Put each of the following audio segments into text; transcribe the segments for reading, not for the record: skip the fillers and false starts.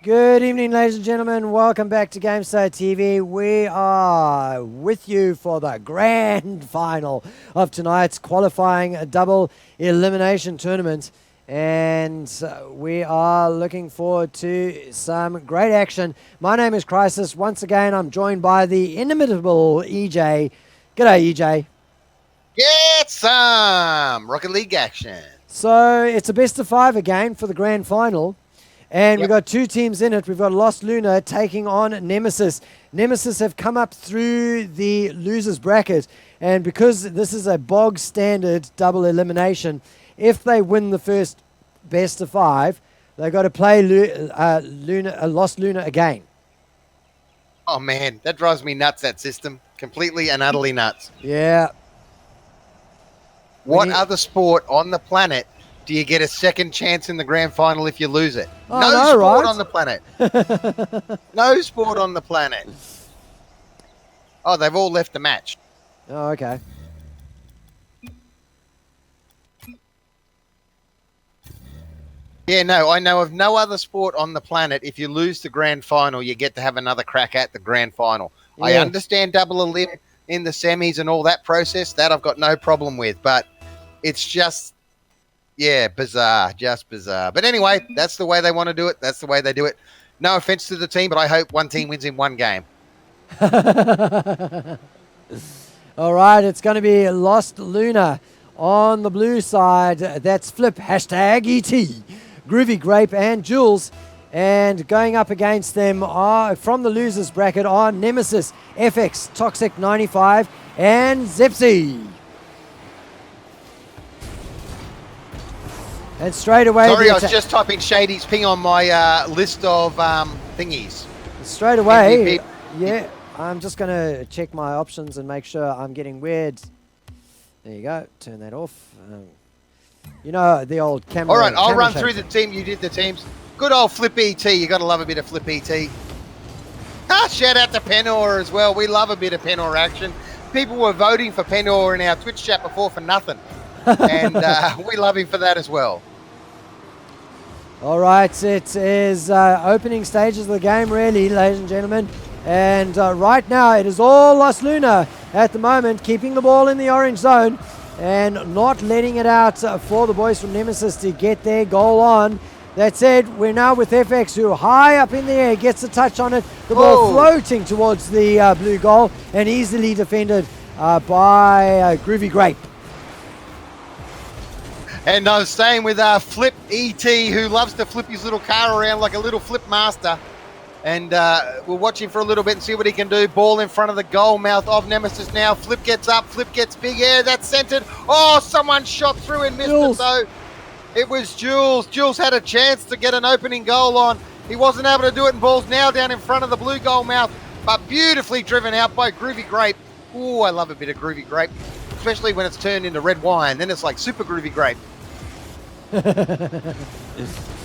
Good evening, ladies and gentlemen. Welcome back to GameStar TV. We are with you for the grand final of tonight's qualifying double elimination tournament. And we are looking forward to some great action. My name is Chrisis. Once again, I'm joined by the inimitable EJ. G'day, EJ. Get some Rocket League action. So it's a best of 5 again for the grand final. And we've got two teams in it. We've got Lost Lunar taking on Nemesis. Nemesis have come up through the losers bracket. And because this is a bog standard double elimination, if they win the first best of 5, they've got to play Lost Lunar again. Oh, man, that drives me nuts, that system. Completely and utterly nuts. Yeah. What other sport on the planet do you get a second chance in the grand final if you lose it? Oh, no no, sport right? on the planet. No sport on the planet. Oh, they've all left the match. Oh, okay. Yeah, no, I know of no other sport on the planet. If you lose the grand final, you get to have another crack at the grand final. Yeah. I understand double elim in the semis and all that process. That I've got no problem with. But it's just... yeah, bizarre, just bizarre. But anyway, that's the way they want to do it. That's the way they do it. No offense to the team, but I hope one team wins in one game. All right, it's going to be Lost Lunar on the blue side. That's Flip, hashtag ET, Groovy Grape, and Jules. And going up against them are, from the losers bracket, are Nemesis, FX, Toxic 95, and Zepsy. And straight away... Sorry, I was just typing Shady's ping on my list of thingies. Straight away, yeah, I'm just going to check my options and make sure I'm getting weird. There you go, turn that off. You know, the old camera... All right, I'll run shakes. through the team. You did the teams. Good old Flip ET. You got to love a bit of Flip ET. Shout out to Penor as well. We love a bit of Penor action. People were voting for Penor in our Twitch chat before for nothing. And we love him for that as well. All right, it is opening stages of the game, really, ladies and gentlemen. And right now, it is all Lost Lunar at the moment, keeping the ball in the orange zone and not letting it out for the boys from Nemesis to get their goal on. That said, we're now with FX, who high up in the air gets a touch on it. The ball floating towards the blue goal and easily defended by Groovy Grape. And I was staying with Flip ET, who loves to flip his little car around like a little flip master. And we'll watch him for a little bit and see what he can do. Ball in front of the goal mouth of Nemesis now. Flip gets up. Flip gets big air. That's centered. Oh, someone shot through and missed it, though. It was Jules. Jules had a chance to get an opening goal on. He wasn't able to do it, and ball's now down in front of the blue goal mouth, but beautifully driven out by Groovy Grape. Ooh, I love a bit of Groovy Grape, especially when it's turned into red wine. Then it's like super Groovy Grape.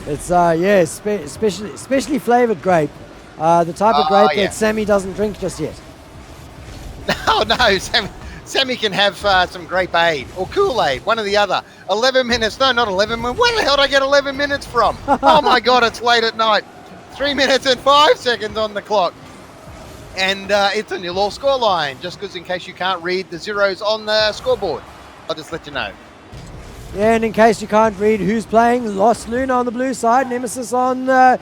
It's especially flavored grape, the type of grape that Sammy doesn't drink just yet. Oh no, Sammy can have some grape aid or Kool-Aid, one or the other. 11 minutes, no, not 11 minutes. Where the hell did I get 11 minutes from? Oh my God, it's late at night. 3 minutes and 5 seconds on the clock. And it's a 0-0 scoreline, just because in case you can't read the zeros on the scoreboard. I'll just let you know. Yeah, and in case you can't read who's playing, Lost Lunar on the blue side, Nemesis on the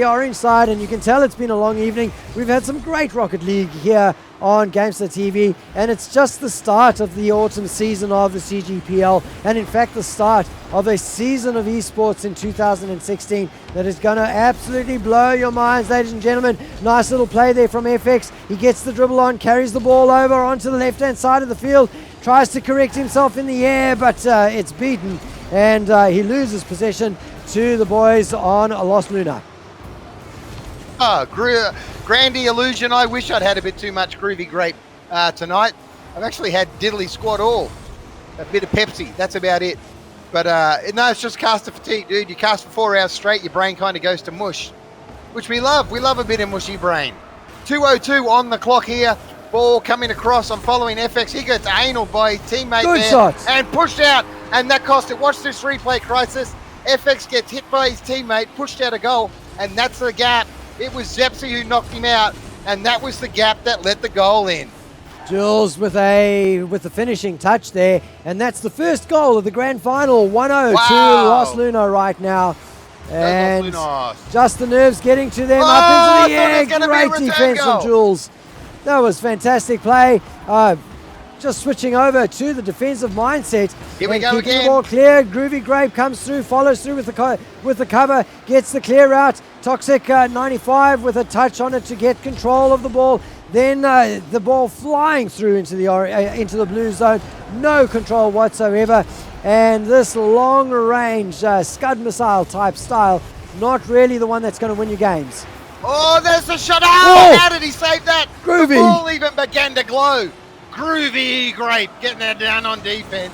orange side, and you can tell it's been a long evening. We've had some great Rocket League here on GameStar TV, and it's just the start of the autumn season of the CGPL, and in fact the start of a season of esports in 2016 that is going to absolutely blow your minds, ladies and gentlemen. Nice little play there from FX. He gets the dribble on, carries the ball over onto the left-hand side of the field, tries to correct himself in the air, but it's beaten, and he loses possession to the boys on Lost Lunar. Oh, Grandy Illusion. I wish I'd had a bit too much Groovy Grape tonight. I've actually had diddly squat all. A bit of Pepsi, that's about it. But no, it's just caster fatigue, dude. You cast for 4 hours straight, your brain kind of goes to mush, which we love. We love a bit of mushy brain. 2:02 on the clock here. Ball coming across. I'm following FX. He gets anal by his teammate Good there shots. and pushed out, and that cost it. Watch this replay, Crisis. FX gets hit by his teammate, pushed out a goal, and that's the gap. It was Zepsi who knocked him out, and that was the gap that let the goal in. Jules with the finishing touch there, and that's the first goal of the grand final. 1-0 to Los Lunar right now. And just the nerves getting to them up into the air. Great defense from Jules. That was fantastic play. Just switching over to the defensive mindset. Here we go again. The ball clear. Groovy Grape comes through, follows through with the cover, gets the clear out. Toxic 95 with a touch on it to get control of the ball. Then the ball flying through into the blue zone. No control whatsoever. And this long-range Scud missile type style, not really the one that's going to win you games. Oh, there's the shot. Oh, how did he save that? Groovy. The ball even began to glow. Groovy Grape getting that down on defense.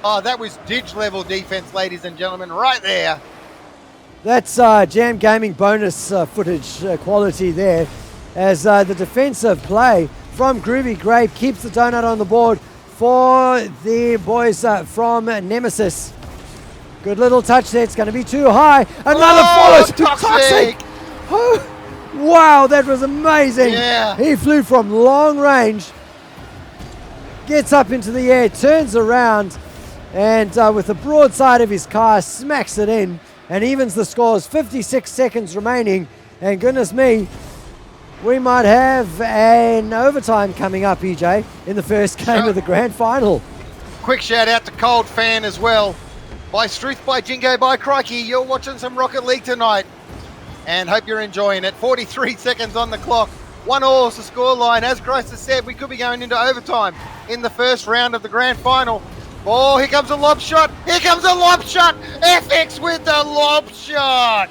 Oh, that was Dig level defense, ladies and gentlemen, right there. That's Jam Gaming bonus footage quality there, as the defensive play from Groovy Grape keeps the donut on the board for the boys from Nemesis. Good little touch there. It's going to be too high. Another follows to Toxic. Oh, wow, that was amazing. Yeah. He flew from long range, gets up into the air, turns around, and with the broadside of his car smacks it in and evens the scores. 56 seconds remaining, and goodness me, we might have an overtime coming up, EJ, in the first game of the grand final. Quick shout out to Cold Fan as well. By Struth, by Jingo, by Crikey, you're watching some Rocket League tonight, and hope you're enjoying it. 43 seconds on the clock. 1-all is the scoreline. As Chrisis said, we could be going into overtime in the first round of the grand final. Oh, here comes a lob shot. Here comes a lob shot. FX with the lob shot.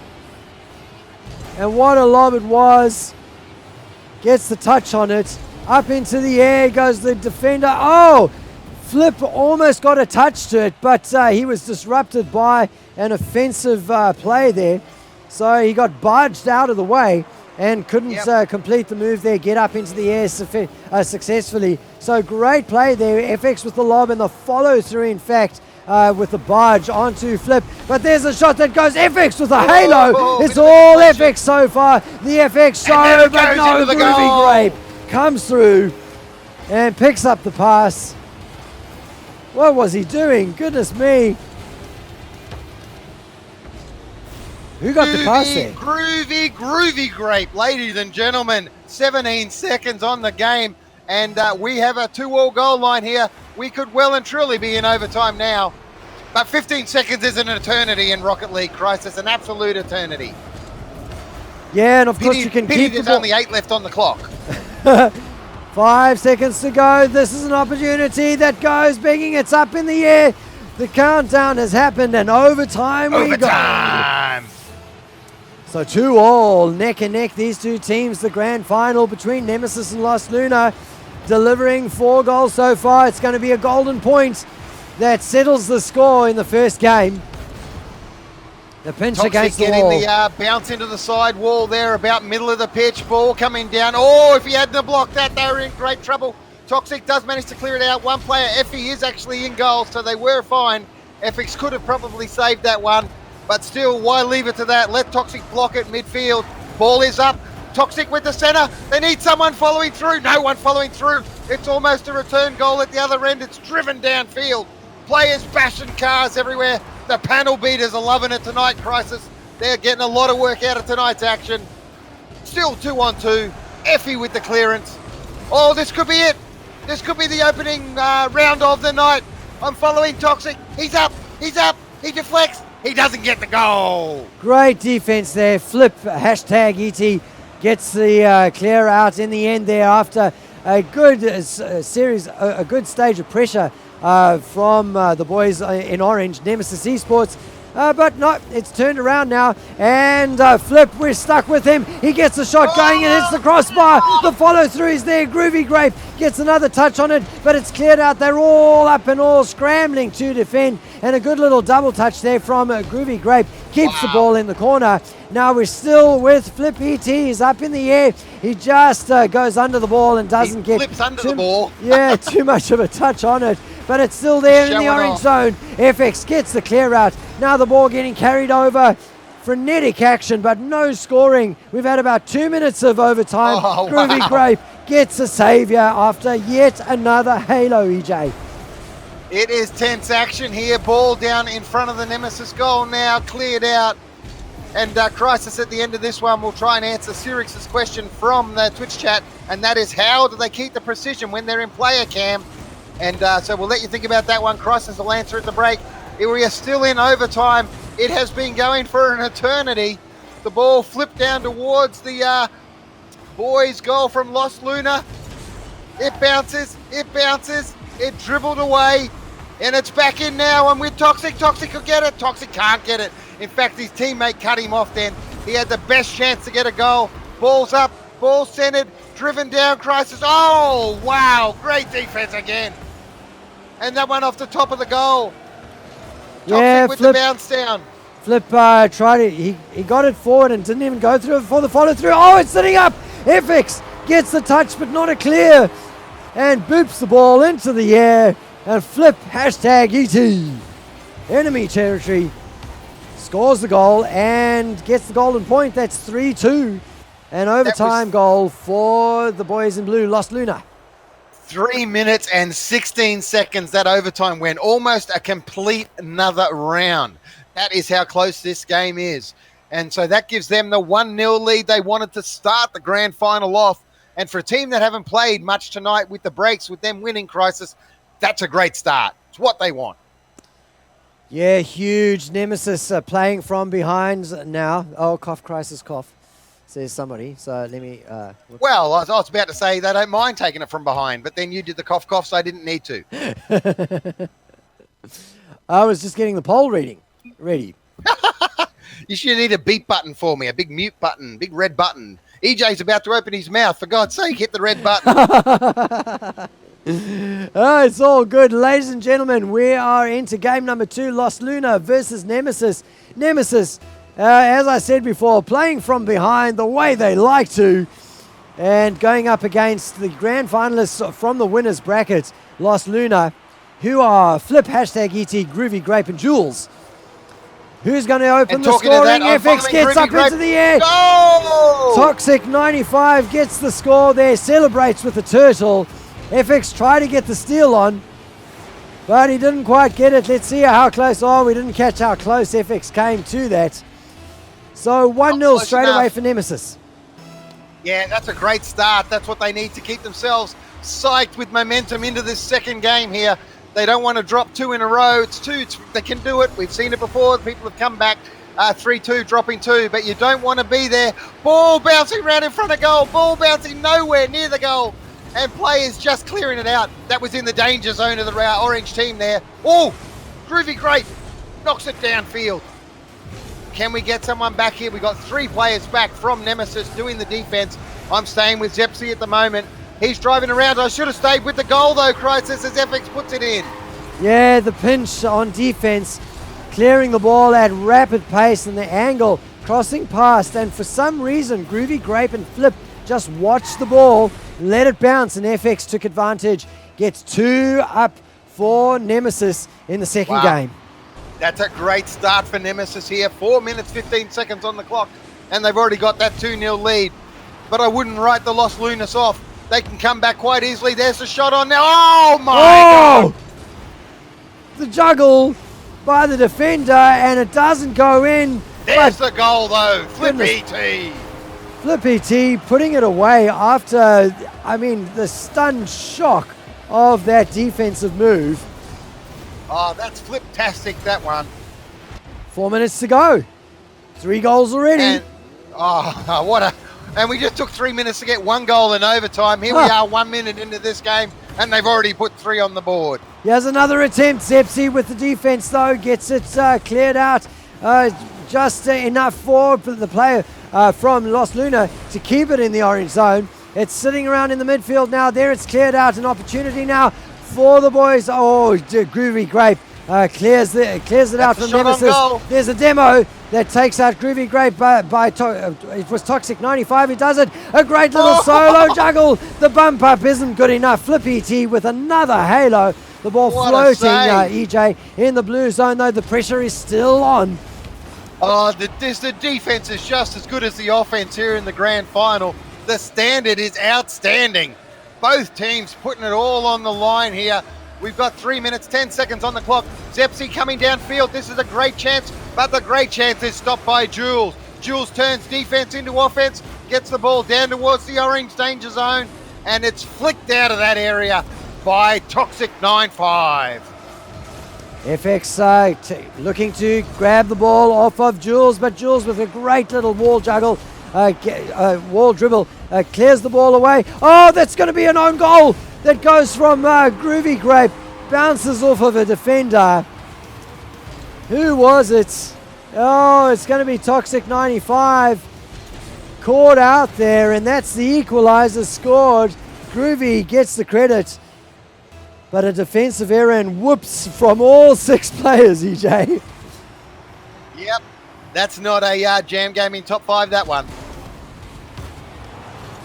And what a lob it was. Gets the touch on it. Up into the air goes the defender. Oh, Flip almost got a touch to it, but he was disrupted by an offensive play there. So he got barged out of the way and couldn't complete the move there, get up into the air successfully. So great play there. FX with the lob and the follow through, in fact, with the barge onto Flip. But there's a shot that goes FX with a halo. It's all FX so far. The FX show, but no, Groovy Grape comes through and picks up the pass. What was he doing? Goodness me. Who got the pass there? Groovy Grape, ladies and gentlemen. 17 seconds on the game, and we have a 2-all goal line here. We could well and truly be in overtime now. But 15 seconds is an eternity in Rocket League, Chrisis, an absolute eternity. Yeah, and of course you can keep there's only 8 left on the clock. 5 seconds to go. This is an opportunity that goes begging. It's up in the air. The countdown has happened, and overtime we go. So 2-all, neck and neck, these two teams, the grand final between Nemesis and Los Lunar, delivering 4 goals so far. It's going to be a golden point that settles the score in the first game. The pinch Toxic against the getting wall. the bounce into the side wall there, about middle of the pitch. Ball coming down. Oh, if he hadn't blocked that, they were in great trouble. Toxic does manage to clear it out. One player, Effie, is actually in goal, so they were fine. FX could have probably saved that one. But still, why leave it to that? Let Toxic block it midfield. Ball is up. Toxic with the centre. They need someone following through. No one following through. It's almost a return goal at the other end. It's driven downfield. Players bashing cars everywhere. The panel beaters are loving it tonight, Chrisis. They're getting a lot of work out of tonight's action. Still 2-on-2. Effie with the clearance. Oh, this could be it. This could be the opening round of the night. I'm following Toxic. He's up. He's up. He deflects. He doesn't get the goal. Great defense there. Flip, hashtag ET, gets the clear out in the end there after a good a good stage of pressure from the boys in orange, Nemesis Esports. But no, it's turned around now, and Flip, we're stuck with him. He gets a shot going and hits the crossbar. The follow through is there. Groovy Grape gets another touch on it, but it's cleared out. They're all up and all scrambling to defend, and a good little double touch there from Groovy Grape keeps the ball in the corner. Now we're still with Flip ET. He's up in the air. He just goes under the ball and doesn't get flips under the ball. Yeah, too much of a touch on it. But it's still there in the orange zone. FX gets the clear out. Now the ball getting carried over frenetic action, but no scoring. We've had about 2 minutes of overtime. Oh, Groovy wow. Grape gets a saviour after yet another halo, EJ. It is tense action here. Ball down in front of the Nemesis goal now, cleared out. And Chrisis at the end of this one will try and answer Sirix's question from the Twitch chat, and that is, how do they keep the precision when they're in player cam? And so we'll let you think about that one. Chrisis will answer at the break. We are still in overtime. It has been going for an eternity. The ball flipped down towards the boys' goal from Lost Lunar. It bounces, it dribbled away, and it's back in now. And with Toxic, Toxic could get it. Toxic can't get it. In fact, his teammate cut him off then. He had the best chance to get a goal. Ball's up, ball centered, driven down, Chrisis. Oh, wow, great defense again. And that one off the top of the goal. Toxic with the bounce down. Flip tried it. He got it forward and didn't even go through it for the follow through. Oh, it's sitting up. FX gets the touch, but not a clear. And boops the ball into the air. And Flip, hashtag ET. Enemy territory. Scores the goal and gets the golden point. That's 3-2. An overtime goal for the boys in blue, Lost Lunar. 3 minutes and 16 seconds that overtime went. Almost a complete another round. That is how close this game is. And so that gives them the 1-0 lead. They wanted to start the grand final off. And for a team that haven't played much tonight with the breaks, with them winning Chrisis, that's a great start. It's what they want. Yeah, huge. Nemesis playing from behind now. Oh, cough, Chrisis, cough, says somebody. So let me... well, I was about to say they don't mind taking it from behind, but then you did the cough, cough, so I didn't need to. I was just getting the poll ready. You should need a beep button for me, a big mute button, big red button. EJ's about to open his mouth. For God's sake, hit the red button. Oh, it's all good. Ladies and gentlemen, we are into game number 2, Lost Lunar versus Nemesis. Nemesis, as I said before, playing from behind the way they like to, and going up against the grand finalists from the winners bracket, Lost Lunar, who are Flip, hashtag ET, Groovy Grape, and Jules. Who's going to open the scoring? FX gets up into the air. Go! Toxic 95 gets the score there, celebrates with the turtle. FX tried to get the steal on, but he didn't quite get it. Let's see how close. Oh, we didn't catch how close FX came to that. So 1-0 straight away for Nemesis. Yeah, that's a great start. That's what they need to keep themselves psyched with momentum into this second game here. They don't want to drop 2 in a row. They can do it. We've seen it before. People have come back 3-2, dropping 2, but you don't want to be there. Ball bouncing around in front of goal. Ball bouncing nowhere near the goal. And players just clearing it out. That was in the danger zone of the orange team there. Oh, Groovy Grape knocks it downfield. Can we get someone back here? We got 3 players back from Nemesis doing the defense. I'm staying with Zepsi at the moment. He's driving around. I should have stayed with the goal though, Chrisis, as FX puts it in. Yeah, the pinch on defense, clearing the ball at rapid pace and the angle, crossing past. And for some reason, Groovy Grape and Flip just watched the ball, let it bounce, and FX took advantage. Gets 2 up for Nemesis in the second game. That's a great start for Nemesis here. 4 minutes, 15 seconds on the clock, and they've already got that 2-0 lead. But I wouldn't write the Lost Lunas off. They can come back quite easily. There's the shot on now. Oh, my God. The juggle by the defender, and it doesn't go in. There's the goal, though. Flip ET. Flip ET putting it away after, I mean, the stunned shock of that defensive move. Oh, that's flip-tastic, that one. 4 minutes to go. 3 goals already. And, and we just took 3 minutes to get 1 goal in overtime. Here we are 1 minute into this game, and they've already put 3 on the board. Here's another attempt. Zepsi with the defense, though, gets it cleared out. Just enough for the player from Lost Lunar to keep it in the orange zone. It's sitting around in the midfield now. There it's cleared out. An opportunity now for the boys. Oh, Groovy Grape clears it out from Nemesis. There's a demo that takes out Groovy Grape it was Toxic 95 who does it. A great little solo juggle. The bump up isn't good enough. Flip ET with another halo. The ball floating, EJ, in the blue zone, though the pressure is still on. Oh, the defense is just as good as the offense here in the grand final. The standard is outstanding. Both teams putting it all on the line here. We've got 3 minutes, 10 seconds on the clock. Zepsi coming downfield. This is a great chance, but the great chance is stopped by Jules. Jules turns defense into offense, gets the ball down towards the orange danger zone, and it's flicked out of that area by Toxic 9-5. FX looking to grab the ball off of Jules, but Jules with a great little wall juggle, wall dribble, clears the ball away. Oh, that's going to be an own goal that goes from Groovy Grape, bounces off of a defender. Who was it? Oh, it's going to be Toxic 95. Caught out there, and that's the equalizer scored. Groovy gets the credit. But a defensive error and whoops from all 6 players, EJ. Yep, that's not a Jam Gaming top 5, that one.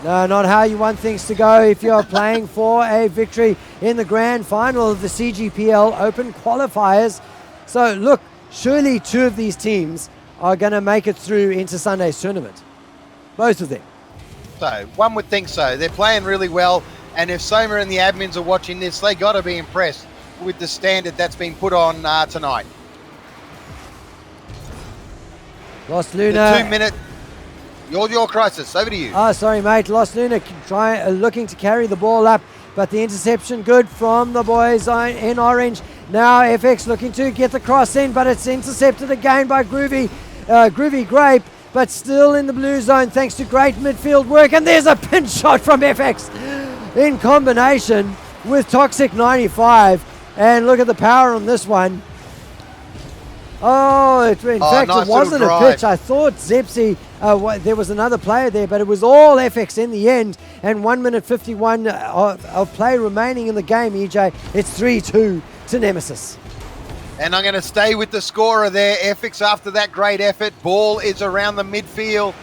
No, not how you want things to go if you're playing for a victory in the grand final of the CGPL Open Qualifiers. So, look, surely 2 of these teams are going to make it through into Sunday's tournament. Both of them. So, one would think so. They're playing really well. And if Soma and the admins are watching this, they got to be impressed with the standard that's been put on tonight. Lost Lunar. The 2 minute. Your Crisis. Over to you. Oh, sorry, mate. Lost Lunar looking to carry the ball up, but the interception good from the boys in orange. Now FX looking to get the cross in, but it's intercepted again by Groovy Grape, but still in the blue zone thanks to great midfield work. And there's a pinch shot from FX in combination with Toxic 95. And look at the power on this one. Oh, in fact, nice it wasn't a pitch. I thought Zepsi, there was another player there, but it was all FX in the end. And 1 minute 51 of play remaining in the game, EJ. It's 3-2 to Nemesis. And I'm going to stay with the scorer there. FX after that great effort. Ball is around the midfield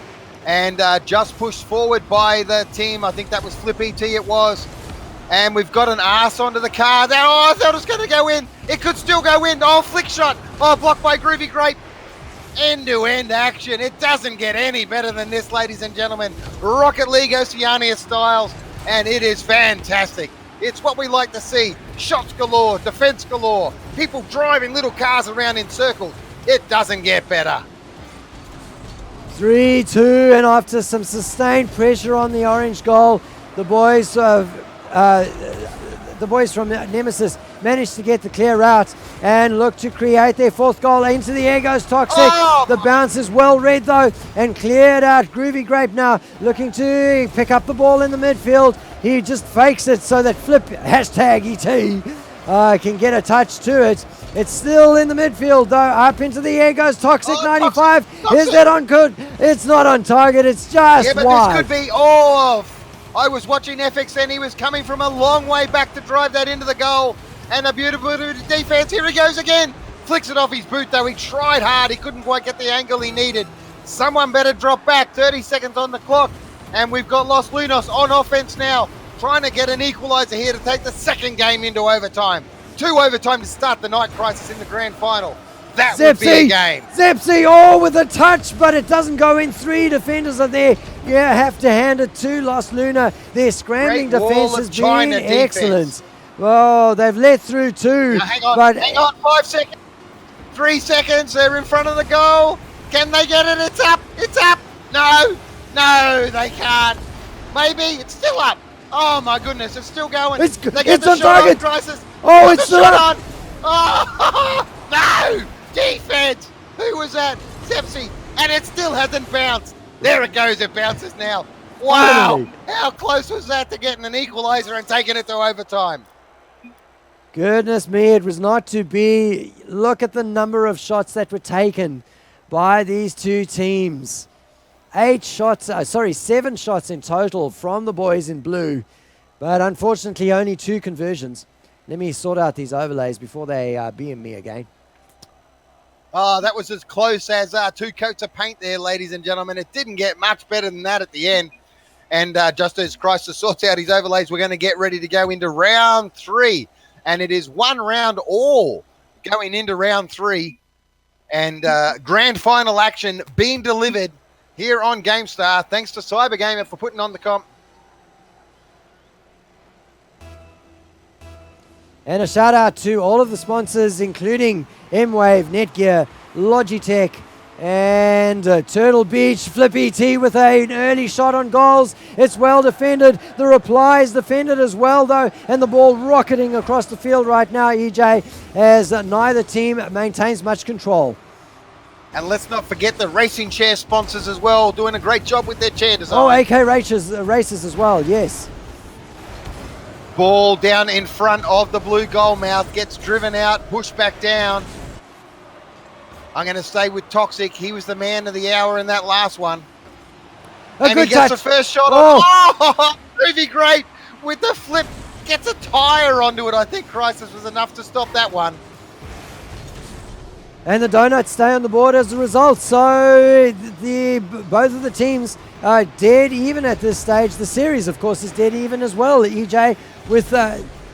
and just pushed forward by the team. I think that was Flip ET it was. And we've got an arse onto the car. Oh, I thought it was going to go in. It could still go in. Oh, flick shot. Oh, blocked by Groovy Grape. End-to-end action. It doesn't get any better than this, ladies and gentlemen. Rocket League Oceania styles, and it is fantastic. It's what we like to see. Shots galore, defense galore, people driving little cars around in circles. It doesn't get better. 3-2, and after some sustained pressure on the orange goal, the boys from Nemesis managed to get the clear out and look to create their 4th goal. Into the air goes Toxic. Oh! The bounce is well read though and cleared out. Groovy Grape now looking to pick up the ball in the midfield. He just fakes it so that Flip #ET can get a touch to it. It's still in the midfield though. Up into the air goes Toxic 95. Toxic. Is that on good? It's not on target. It's just but wide. This could be all of. I was watching FX then. He was coming from a long way back to drive that into the goal. And a beautiful defense. Here he goes again. Flicks it off his boot though. He tried hard. He couldn't quite get the angle he needed. Someone better drop back. 30 seconds on the clock. And we've got Los Lunos on offense now. Trying to get an equalizer here to take the 2nd game into overtime. 2 overtime to start the night, Crisis in the grand final. That would be a game. Zepsi, with a touch, but it doesn't go in. 3 defenders are there. You have to hand it to Los Lunar. Their scrambling defense has been excellent. Well, they've let through 2. Now, hang on, 5 seconds. 3 seconds, they're in front of the goal. Can they get it? It's up. No, they can't. Maybe, it's still up. Oh my goodness, it's still going. It's on target. Oh, it's still up. Oh, no, defense. Who was that? Zepsi. And it still hasn't bounced. There it goes, it bounces now. Wow, how close was that to getting an equalizer and taking it to overtime? Goodness me, it was not to be. Look at the number of shots that were taken by these 2 teams. 7 shots in total from the boys in blue, but unfortunately only 2 conversions. Let me sort out these overlays before they BM me again. Oh, that was as close as 2 coats of paint there, ladies and gentlemen. It didn't get much better than that at the end. And just as Chrisis sorts out his overlays, we're going to get ready to go into round 3. And it is 1 round all going into round 3. And grand final action being delivered here on GameStar. Thanks to Cybergamer for putting on the comp. And a shout out to all of the sponsors, including M-Wave, Netgear, Logitech, and Turtle Beach. Flip ET with an early shot on goals. It's well defended. The reply is defended as well, though, and the ball rocketing across the field right now, EJ, as neither team maintains much control. And let's not forget the racing chair sponsors as well, doing a great job with their chair design. Oh, AK races as well, yes. Ball down in front of the blue goal mouth, gets driven out, pushed back down. I'm going to stay with Toxic. He was the man of the hour in that last one. And he gets the first shot on. Oh, Groovy Grape with the flip. Gets a tyre onto it. I think Chrisis was enough to stop that one. And the Donuts stay on the board as a result. So both of the teams are dead even at this stage. The series, of course, is dead even as well, EJ, with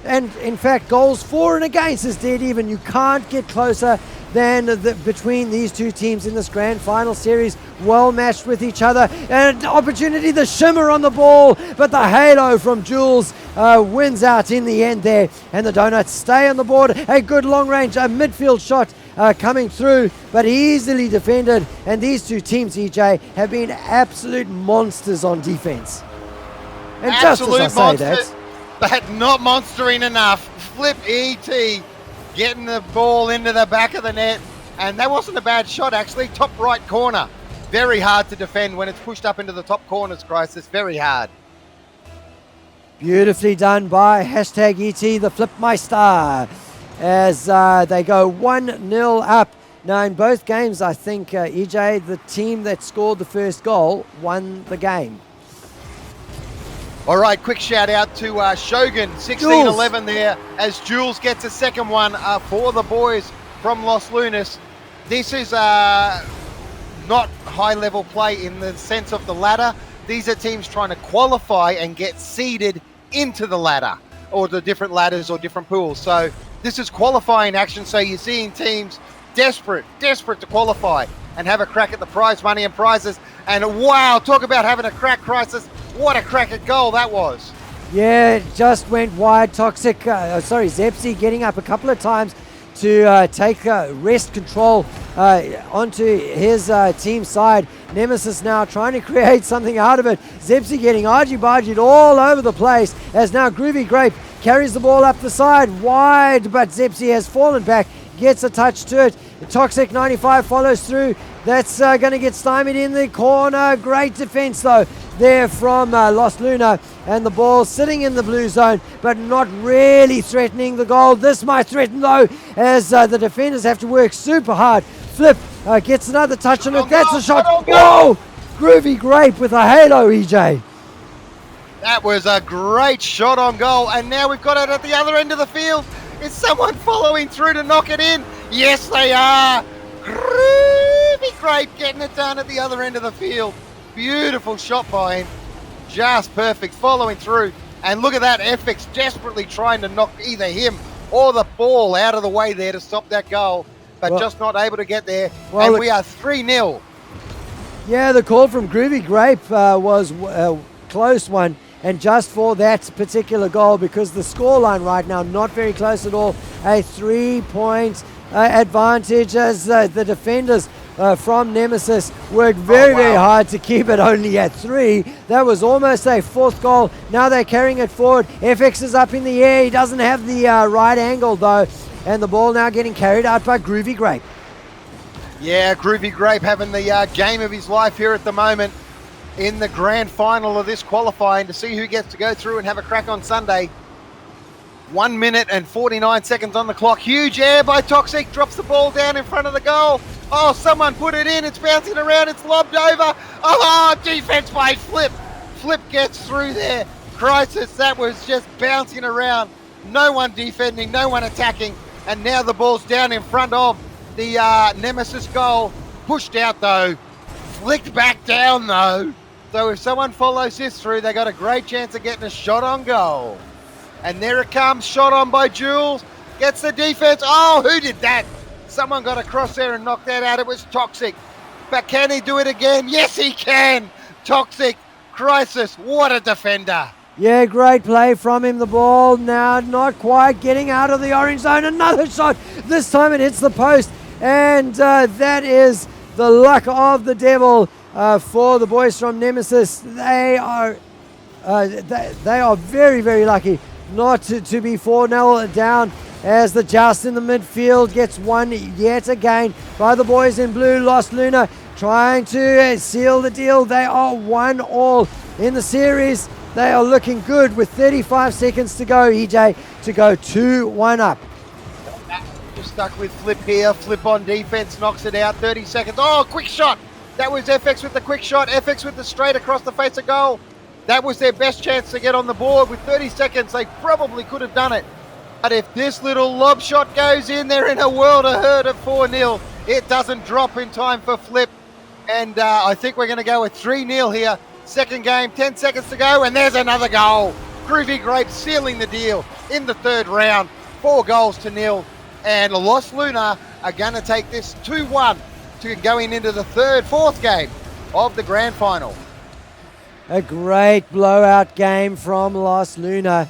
and in fact goals for and against is dead even. You can't get closer than between these two teams in this grand final series, well matched with each other. And opportunity, the shimmer on the ball, but the halo from Jules wins out in the end there, and the Donuts stay on the board. A good long range, a midfield shot coming through, but easily defended. And these two teams, EJ, have been absolute monsters on defense. And absolute just as I say monster, that, but not monstering enough. Flip ET getting the ball into the back of the net, and that wasn't a bad shot actually. Top right corner, very hard to defend when it's pushed up into the top corners, Chrisis, very hard. Beautifully done by hashtag ET, the Flipmeister, as they go 1-0 up. Now in both games, I think, EJ, the team that scored the first goal won the game. All right, quick shout out to Shogun, 16-11 there, as Jules gets a second one for the boys from Los Lunas. This is not high-level play in the sense of the ladder. These are teams trying to qualify and get seeded into the ladder, or the different ladders or different pools. So this is qualifying action, so you're seeing teams desperate to qualify and have a crack at the prize money and prizes. And wow, talk about having a crack, Chrisis. What a crack at goal that was. Yeah, it just went wide. Toxic, Zepsi getting up a couple of times to take wrest control onto his team side. Nemesis now trying to create something out of it. Zepsi getting argy-bargied all over the place, as now Groovy Grape carries the ball up the side wide, but Zepsi has fallen back, gets a touch to it. Toxic 95 follows through. That's going to get stymied in the corner. Great defense though there from Los Lunar, and the ball sitting in the blue zone but not really threatening the goal. This might threaten though, as the defenders have to work super hard. Flip gets another touch on it. That's a shot. Whoa! Groovy Grape with a halo, EJ. That was a great shot on goal, and now we've got it at the other end of the field. Is someone following through to knock it in? Yes, they are. Groovy Grape getting it done at the other end of the field. Beautiful shot by him. Just perfect, following through. And look at that, FX desperately trying to knock either him or the ball out of the way there to stop that goal, but just not able to get there. And we are 3-0. Yeah, the call from Groovy Grape was a close one, and just for that particular goal, because the scoreline right now not very close at all. A 3-point advantage, as the defenders from Nemesis worked very hard to keep it only at 3. That was almost a fourth goal. Now they're carrying it forward. FX is up in the air. He doesn't have the right angle though, and the ball now getting carried out by Groovy Grape. Yeah, Groovy Grape having the game of his life here at the moment in the grand final of this qualifying, to see who gets to go through and have a crack on Sunday. 1 minute and 49 seconds on the clock. Huge air by Toxic, drops the ball down in front of the goal. Oh, someone put it in, it's bouncing around, it's lobbed over. Oh, defense by Flip. Flip gets through there. Chrisis, that was just bouncing around. No one defending, no one attacking. And now the ball's down in front of the Nemesis goal. Pushed out though, flicked back down though. So if someone follows this through, they got a great chance of getting a shot on goal. And there it comes, shot on by Jules. Gets the defense. Oh, who did that? Someone got across there and knocked that out. It was Toxic. But can he do it again? Yes, he can. Toxic. Chrisis. What a defender. Yeah, great play from him. The ball now not quite getting out of the orange zone. Another shot. This time it hits the post. And that is the luck of the devil for the boys from Nemesis. They are very, very lucky not to be 4-0 down, as the joust in the midfield gets won yet again by the boys in blue. Lost Lunar trying to seal the deal. They are 1-1 in the series. They are looking good with 35 seconds to go, EJ, to go 2-1 up. Just stuck with Flip here. Flip on defense, knocks it out. 30 seconds. Oh, quick shot. That was FX with the quick shot. FX with the straight across the face of goal. That was their best chance to get on the board. With 30 seconds, they probably could have done it. But if this little lob shot goes in, they're in a world of hurt at 4-0. It doesn't drop in time for Flip. And I think we're going to go with 3-0 here. Second game, 10 seconds to go, and there's another goal. Groovy Grape sealing the deal in the third round. 4-0. And Lost Lunar are going to take this 2-1 to going into the fourth game of the grand final. A great blowout game from Lost Lunar.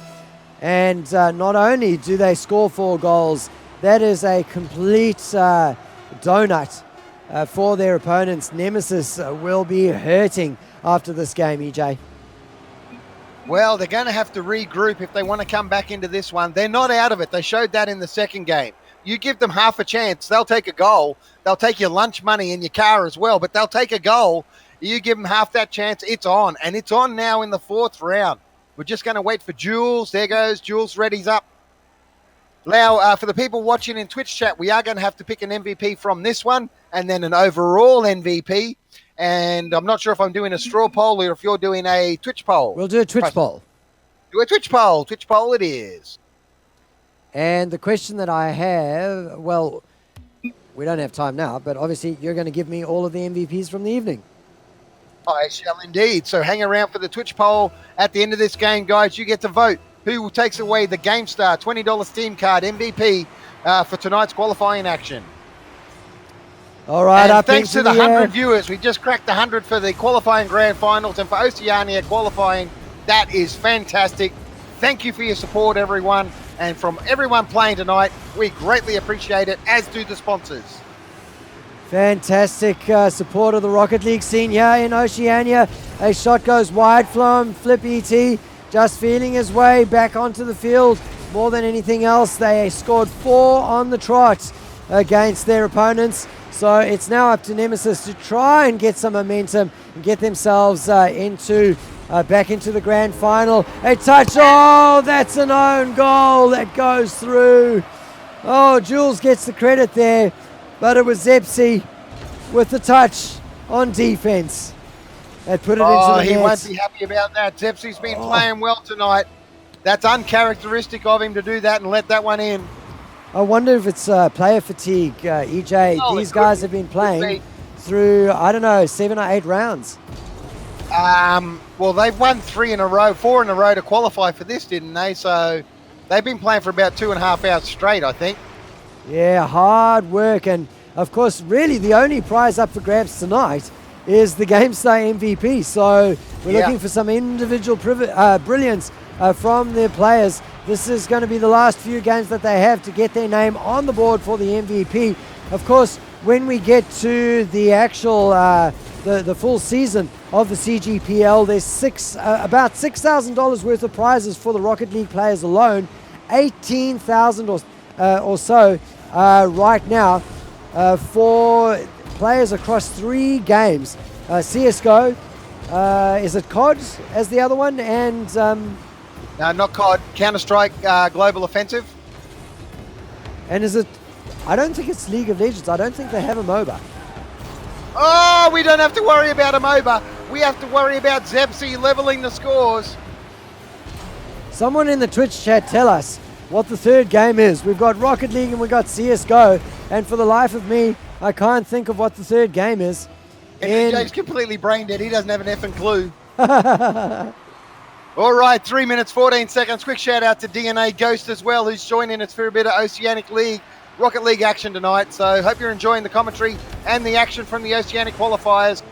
And not only do they score 4 goals, that is a complete donut for their opponents. Nemesis will be hurting after this game, EJ. Well, they're going to have to regroup if they want to come back into this one. They're not out of it. They showed that in the second game. You give them half a chance, they'll take a goal. They'll take your lunch money and your car as well, but they'll take a goal. You give them half that chance, it's on. And it's on now in the fourth round. We're just going to wait for Jules. There goes Jules. Ready's up. Now, for the people watching in Twitch chat, we are going to have to pick an MVP from this one and then an overall MVP. And I'm not sure if I'm doing a straw poll or if you're doing a Twitch poll. We'll do a Twitch poll. Do a Twitch poll. Twitch poll it is. And the question that I have, well, we don't have time now, but obviously you're going to give me all of the MVPs from the evening. I shall indeed. So hang around for the Twitch poll. At the end of this game, guys, you get to vote who takes away the GameStar $20 Steam card MVP for tonight's qualifying action. All right. And up thanks to the the 100 viewers. We just cracked the 100 for the qualifying grand finals, and for Oceania qualifying, that is fantastic. Thank you for your support, everyone. And from everyone playing tonight, we greatly appreciate it, as do the sponsors. Fantastic support of the Rocket League scene here in Oceania. A shot goes wide from Flip ET, just feeling his way back onto the field. More than anything else, they scored 4 on the trot against their opponents. So it's now up to Nemesis to try and get some momentum and get themselves back into the grand final. A touch. Oh, that's an own goal that goes through. Oh, Jules gets the credit there. But it was Zepsi with the touch on defense that put it into the net. He won't be happy about that. Zepsi's been playing well tonight. That's uncharacteristic of him to do that and let that one in. I wonder if it's player fatigue, EJ. These guys have been playing through, I don't know, 7 or 8 rounds. Well, they've won 4 in a row to qualify for this, didn't they? So they've been playing for about 2.5 hours straight, I think. Yeah, hard work. And, of course, really the only prize up for grabs tonight is the GameStar MVP. So we're looking for some individual brilliance from their players. This is going to be the last few games that they have to get their name on the board for the MVP. Of course, when we get to the actual, the full season of the CGPL, there's about $6,000 worth of prizes for the Rocket League players alone. 18,000 or so right now for players across 3 games. CSGO, is it COD as the other one? And no, not COD, Counter-Strike Global Offensive. And is it, I don't think it's League of Legends. I don't think they have a MOBA. Oh, we don't have to worry about a MOBA. We have to worry about Zepsi leveling the scores. Someone in the Twitch chat tell us what the third game is. We've got Rocket League and we've got CSGO, and for the life of me, I can't think of what the third game is. And Jay's completely brain dead. He doesn't have an effing clue. All right, 3 minutes, 14 seconds. Quick shout out to DNA Ghost as well, who's joining us for a bit of Oceanic League. Rocket League action tonight. So hope you're enjoying the commentary and the action from the Oceanic qualifiers.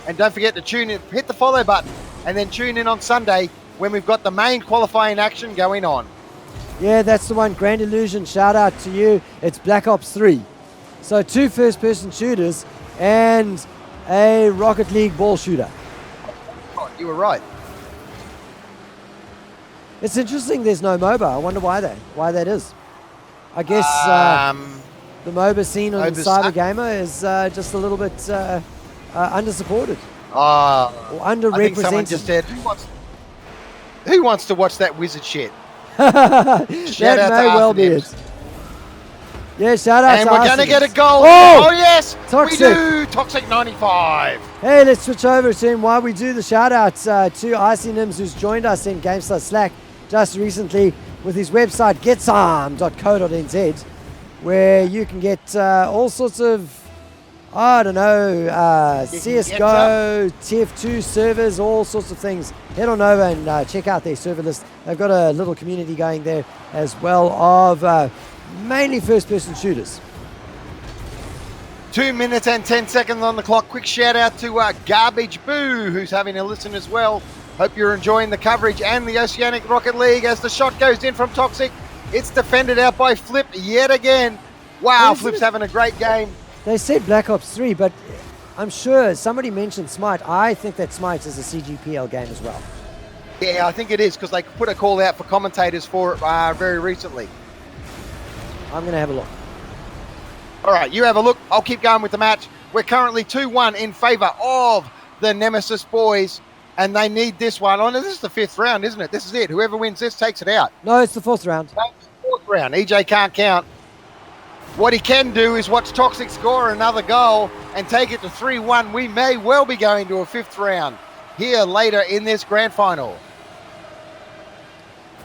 And don't forget to tune in, hit the follow button, and then tune in on Sunday when we've got the main qualifying action going on. Yeah, that's the one. Grand Illusion, shout out to you. It's Black Ops 3. So 2 first-person shooters and a Rocket League ball shooter. Oh, you were right. It's interesting there's no MOBA. I wonder why that is. I guess the MOBA scene on Cybergamer is just a little bit under-supported. Or underrepresented. I think someone just said, who wants to watch that wizard shit? That may well be it. Yeah, shout out and to we're going to get a goal. Oh yes, Toxic. We do. Toxic 95. Hey, let's switch over to him while we do the shout outs to Icy Nims, who's joined us in GameStar Slack just recently with his website getsam.co.nz, where you can get all sorts of, I don't know, CSGO, TF2 servers, all sorts of things. Head on over and check out their server list. They've got a little community going there as well of mainly first-person shooters. 2 minutes and 10 seconds on the clock. Quick shout out to Garbage Boo, who's having a listen as well. Hope you're enjoying the coverage and the Oceanic Rocket League as the shot goes in from Toxic. It's defended out by Flip yet again. Wow, Flip's having a great game. They said Black Ops 3, but I'm sure somebody mentioned Smite. I think that Smite is a CGPL game as well. Yeah, I think it is because they put a call out for commentators for it very recently. I'm going to have a look. All right, you have a look. I'll keep going with the match. We're currently 2-1 in favour of the Nemesis boys, and they need this one. Oh, no, this is the 5th round, isn't it? This is it. Whoever wins this takes it out. No, it's the 4th round. No, it's the 4th round. EJ can't count. What he can do is watch Toxic score another goal and take it to 3-1. We may well be going to a 5th round here later in this grand final.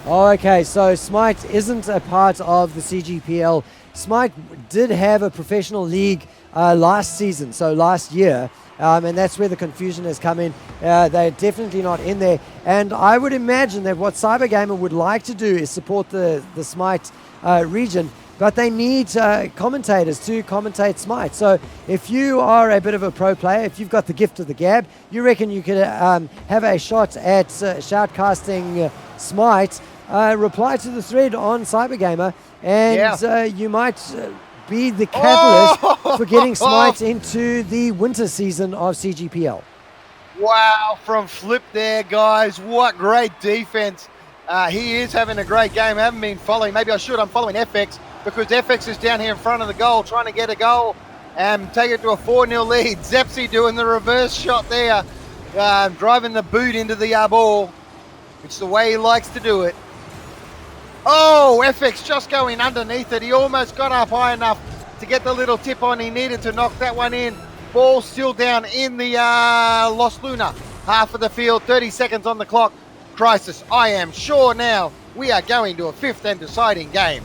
Oh, okay, so Smite isn't a part of the CGPL. Smite did have a professional league last season, so last year, and that's where the confusion has come in. They're definitely not in there, and I would imagine that what Cybergamer would like to do is support the Smite region, but they need commentators to commentate Smite. So if you are a bit of a pro player, if you've got the gift of the gab, you reckon you could have a shot at shoutcasting Smite, reply to the thread on Cybergamer, and you might be the catalyst for getting Smite into the winter season of CGPL. Wow, from Flip there, guys. What great defense. He is having a great game. I haven't been following. Maybe I should. I'm following FX because FX is down here in front of the goal trying to get a goal and take it to a 4-0 lead. Zepsy doing the reverse shot there, driving the boot into the ball. It's the way he likes to do it. Oh, FX just going underneath it. He almost got up high enough to get the little tip on. He needed to knock that one in. Ball still down in the Lost Lunar. Half of the field, 30 seconds on the clock. Chrisis, I am sure now we are going to a 5th and deciding game.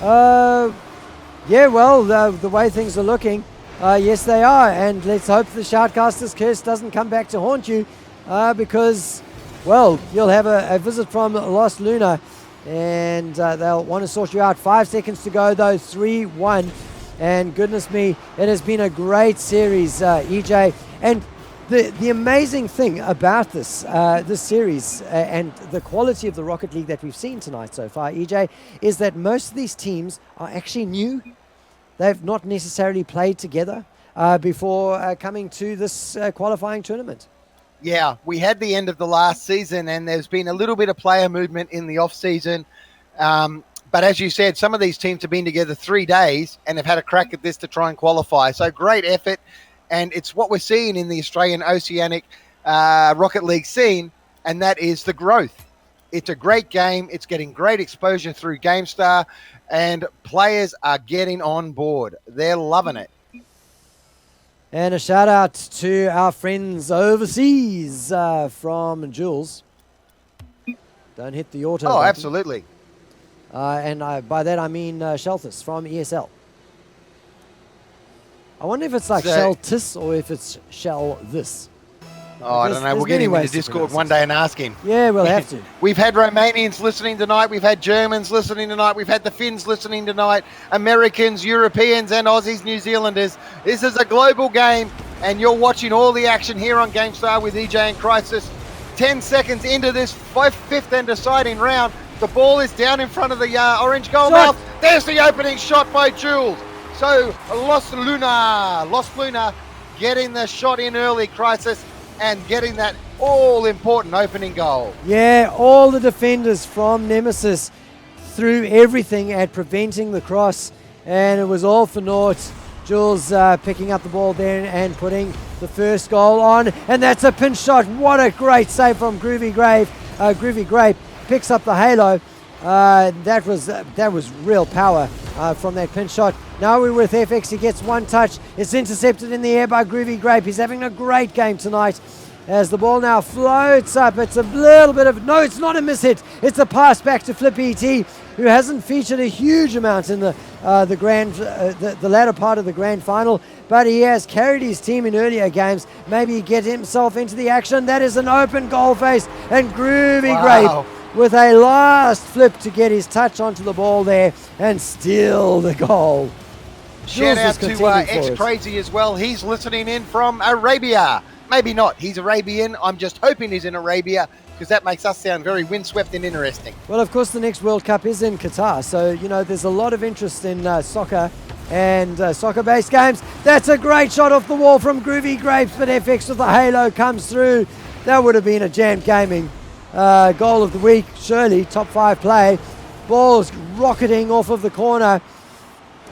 Yeah, well, the way things are looking, yes they are. And let's hope the Shoutcaster's curse doesn't come back to haunt you because, well, you'll have a visit from Lost Lunar. And they'll want to sort you out. 5 seconds to go, though. 3-1. And goodness me, it has been a great series, EJ. And the amazing thing about this series and the quality of the Rocket League that we've seen tonight so far, EJ, is that most of these teams are actually new. They've not necessarily played together before coming to this qualifying tournament. Yeah, we had the end of the last season and there's been a little bit of player movement in the off season. But as you said, some of these teams have been together 3 days and have had a crack at this to try and qualify. So great effort. And it's what we're seeing in the Australian Oceanic Rocket League scene. And that is the growth. It's a great game. It's getting great exposure through GameStar and players are getting on board. They're loving it. And a shout out to our friends overseas from Jules. Don't hit the auto. Oh, button. absolutely. And by that I mean Sheltis from ESL. I wonder if it's like Sheltis or if it's Shell this. Oh, I don't know. We'll get him in the Discord one day and ask him. Yeah, we'll have to. We've had Romanians listening tonight. We've had Germans listening tonight. We've had the Finns listening tonight. Americans, Europeans, and Aussies, New Zealanders. This is a global game, and you're watching all the action here on GameStar with EJ and Chrisis. 10 seconds into this fifth and deciding round. The ball is down in front of the orange goal mouth. There's the opening shot by Jules. So, Lost Lunar getting the shot in early, Chrisis, and getting that all-important opening goal. Yeah, all the defenders from Nemesis threw everything at preventing the cross, and it was all for naught. Jules picking up the ball there and putting the first goal on, and that's a pinch shot. What a great save from Groovy Grape picks up the halo. That was real power from that pinch shot. Now we're with FX. He gets one touch. It's intercepted in the air by Groovy Grape. He's having a great game tonight as the ball now floats up. It's a little bit of... No, it's not a mishit. It's a pass back to Flip ET, who hasn't featured a huge amount in the latter part of the grand final, but he has carried his team in earlier games. Maybe he gets himself into the action. That is an open goal face, and Groovy Grape with a last flip to get his touch onto the ball there and steal the goal. Shout out to X-Crazy as well. He's listening in from Arabia. Maybe not. He's Arabian. I'm just hoping he's in Arabia because that makes us sound very windswept and interesting. Well, of course, the next World Cup is in Qatar. So, you know, there's a lot of interest in soccer and soccer-based games. That's a great shot off the wall from Groovy Grapes, but FX with the halo comes through. That would have been a Jam Gaming goal of the week, surely. Top 5 play. Ball's rocketing off of the corner.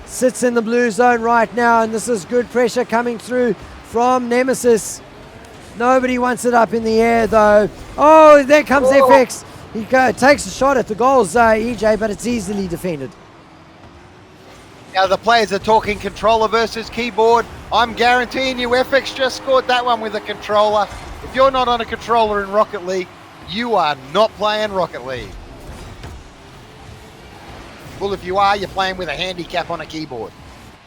Sits in the blue zone right now, and this is good pressure coming through from Nemesis. Nobody wants it up in the air, though. Oh, there comes FX. He takes a shot at the goals, EJ, but it's easily defended. Now the players are talking controller versus keyboard. I'm guaranteeing you FX just scored that one with a controller. If you're not on a controller in Rocket League, you are not playing Rocket League. Well, if you are, you're playing with a handicap on a keyboard.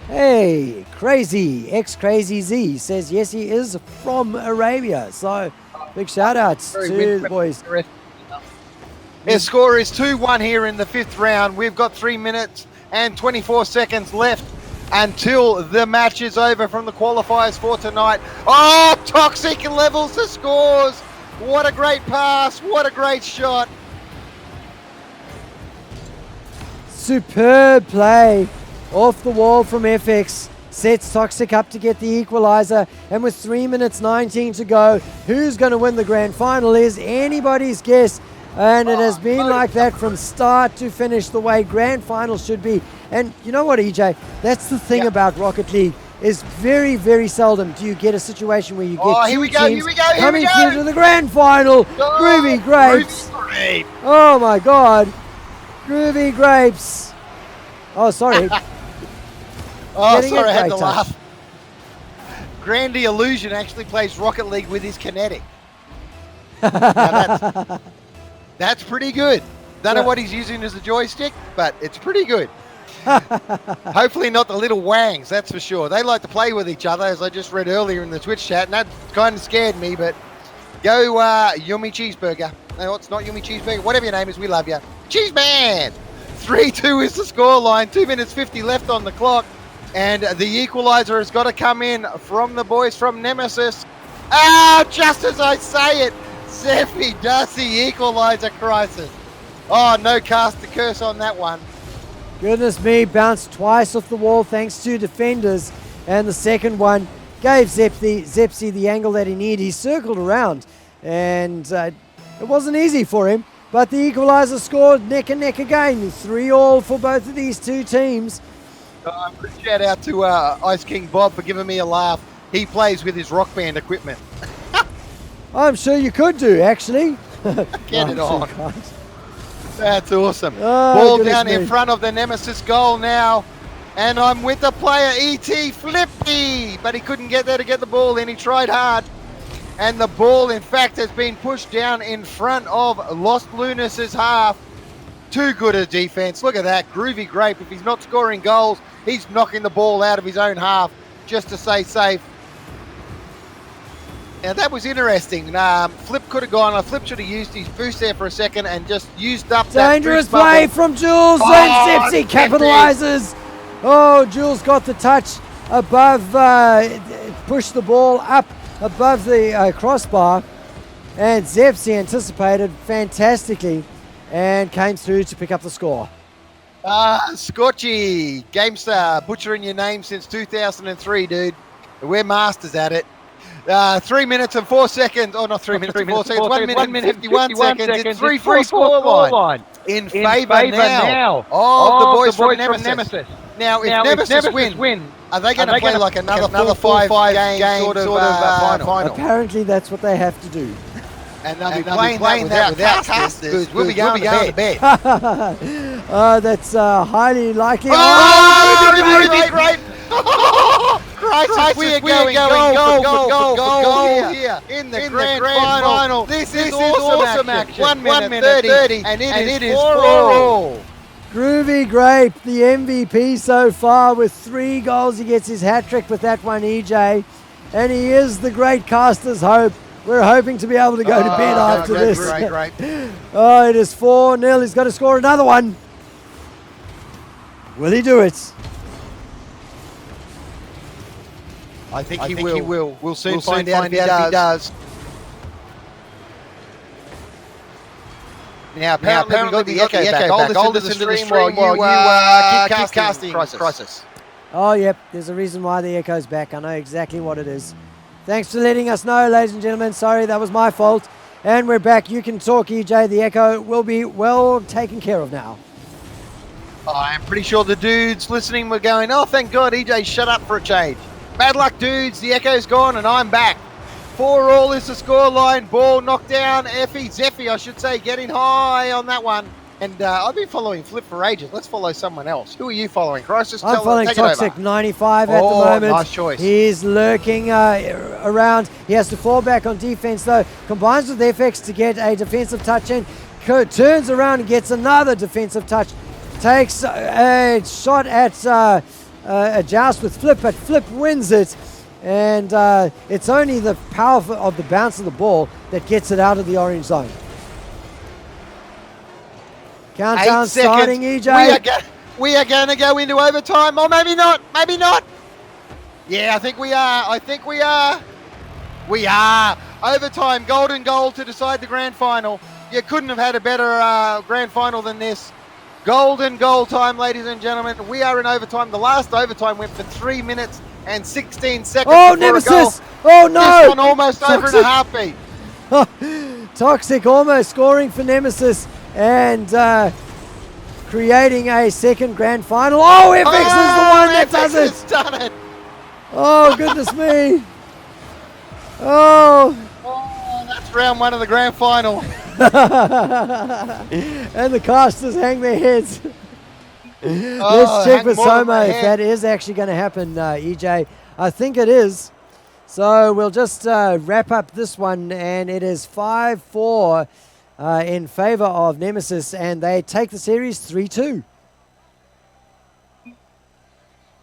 Hey, X-Crazy Z says yes, he is from Arabia. So, big shout-outs to the boys. Their score is 2-1 here in the 5th round. We've got 3 minutes and 24 seconds left until the match is over from the qualifiers for tonight. Oh, Toxic levels the scores. What a great pass. What a great shot. Superb play off the wall from FX. Sets Toxic up to get the equalizer, and with 3 minutes 19 to go, who's going to win the grand final is anybody's guess, and it has been like that from start to finish, the way grand finals should be. And you know what, EJ, that's the thing about Rocket League, is very, very seldom do you get a situation where you get two teams coming through to the grand final. Groovy Grapes. Oh my God. Groovy Grapes. Oh, sorry. Oh, sorry, I had to laugh. Grandy Illusion actually plays Rocket League with his kinetic. That's pretty good. Don't know what he's using as a joystick, but it's pretty good. Hopefully not the little wangs, that's for sure. They like to play with each other, as I just read earlier in the Twitch chat, and that kind of scared me, but go Yummy Cheeseburger. No, it's not Yummy Cheeseburger. Whatever your name is, we love you. Cheese Man! 3-2 is the scoreline. 2 minutes 50 left on the clock. And the equalizer has got to come in from the boys from Nemesis. Ah, just as I say it, Zephy does the equalizer, Crisis. Oh, no cast the curse on that one. Goodness me, bounced twice off the wall thanks to defenders. And the second one gave Zepsy the angle that he needed. He circled around, and it wasn't easy for him. But the equalizer scored neck and neck again. 3-3 for both of these two teams. Shout out to Ice King Bob for giving me a laugh. He plays with his Rock Band equipment. I'm sure you could do, actually. Get it on. That's awesome. Ball down in front of the Nemesis goal now. And I'm with the player, E.T. Flippy. But he couldn't get there to get the ball in. He tried hard. And the ball, in fact, has been pushed down in front of Lost Lunar's half. Too good a defense. Look at that. Groovy Grape. If he's not scoring goals, he's knocking the ball out of his own half just to stay safe. Now that was interesting. Flip could have gone. Flip should have used his boost there for a second and just used up that Dangerous boost play bubble. from Jules, and Zipsy capitalizes. Oh, Jules got the touch above, pushed the ball up above the crossbar, and Zipsy anticipated fantastically and came through to pick up the score. Scorchy, GameStar, butchering your name since 2003, dude. We're masters at it. 3 minutes and 4 seconds. Oh, not 3 minutes and 4 seconds. 1 minute and 51 seconds. It's 3-4 scoreline in favour now of the boys from Nemesis. Now, if Nemesis win, are they going to play like another 4-5 game sort of final? Apparently, that's what they have to do. And they'll be playing that without casters. We'll be going to bed. That's highly likely. Great. Chrisis, we are going goal here in the grand final. This is awesome action. 1 minute 30, and it is 4-all. Groovy Grape, the MVP so far with 3 goals. He gets his hat-trick with that one, EJ. And he is the great caster's hope. We're hoping to be able to go to bed after this. Great. Oh, it is 4-0. He's got to score another one. Will he do it? I think he will. We'll soon find out if he does. Now, apparently we got the echo back. I'll listen to the stream while you keep casting Chrisis. Oh, yep. There's a reason why the echo's back. I know exactly what it is. Thanks for letting us know, ladies and gentlemen. Sorry, that was my fault. And we're back. You can talk, EJ. The echo will be well taken care of now. I'm pretty sure the dudes listening were going, oh, thank God, EJ, shut up for a change. Bad luck, dudes. The echo's gone, and I'm back. 4-all is the scoreline. Ball knocked down. Zeffy, I should say, getting high on that one. And I've been following Flip for ages. Let's follow someone else. Who are you following, Chrisis? I'm following Toxic 95 at the moment. Nice choice. He's lurking around. He has to fall back on defense, though. Combines with FX to get a defensive touch in. Turns around and gets another defensive touch. Takes a shot at a joust with Flip, but Flip wins it. And it's only the power of the bounce of the ball that gets it out of the orange zone. Countdown starting, EJ. We are going to go into overtime. Or maybe not. Yeah, I think we are. We are. Overtime, golden goal to decide the grand final. You couldn't have had a better grand final than this. Golden goal time, ladies and gentlemen. We are in overtime. The last overtime went for 3 minutes and 16 seconds. Oh, Nemesis! Oh, no! This one almost over in a heartbeat. Toxic almost scoring for Nemesis and creating a second grand final. Oh, FX is the one that does it! FX has done it! Oh, goodness me. Oh, that's round 1 of the grand final. and the casters hang their heads. Let's check with Soma if that is actually going to happen, EJ. I think it is. So we'll just wrap up this one, and it is 5-4 in favor of Nemesis, and they take the series 3-2.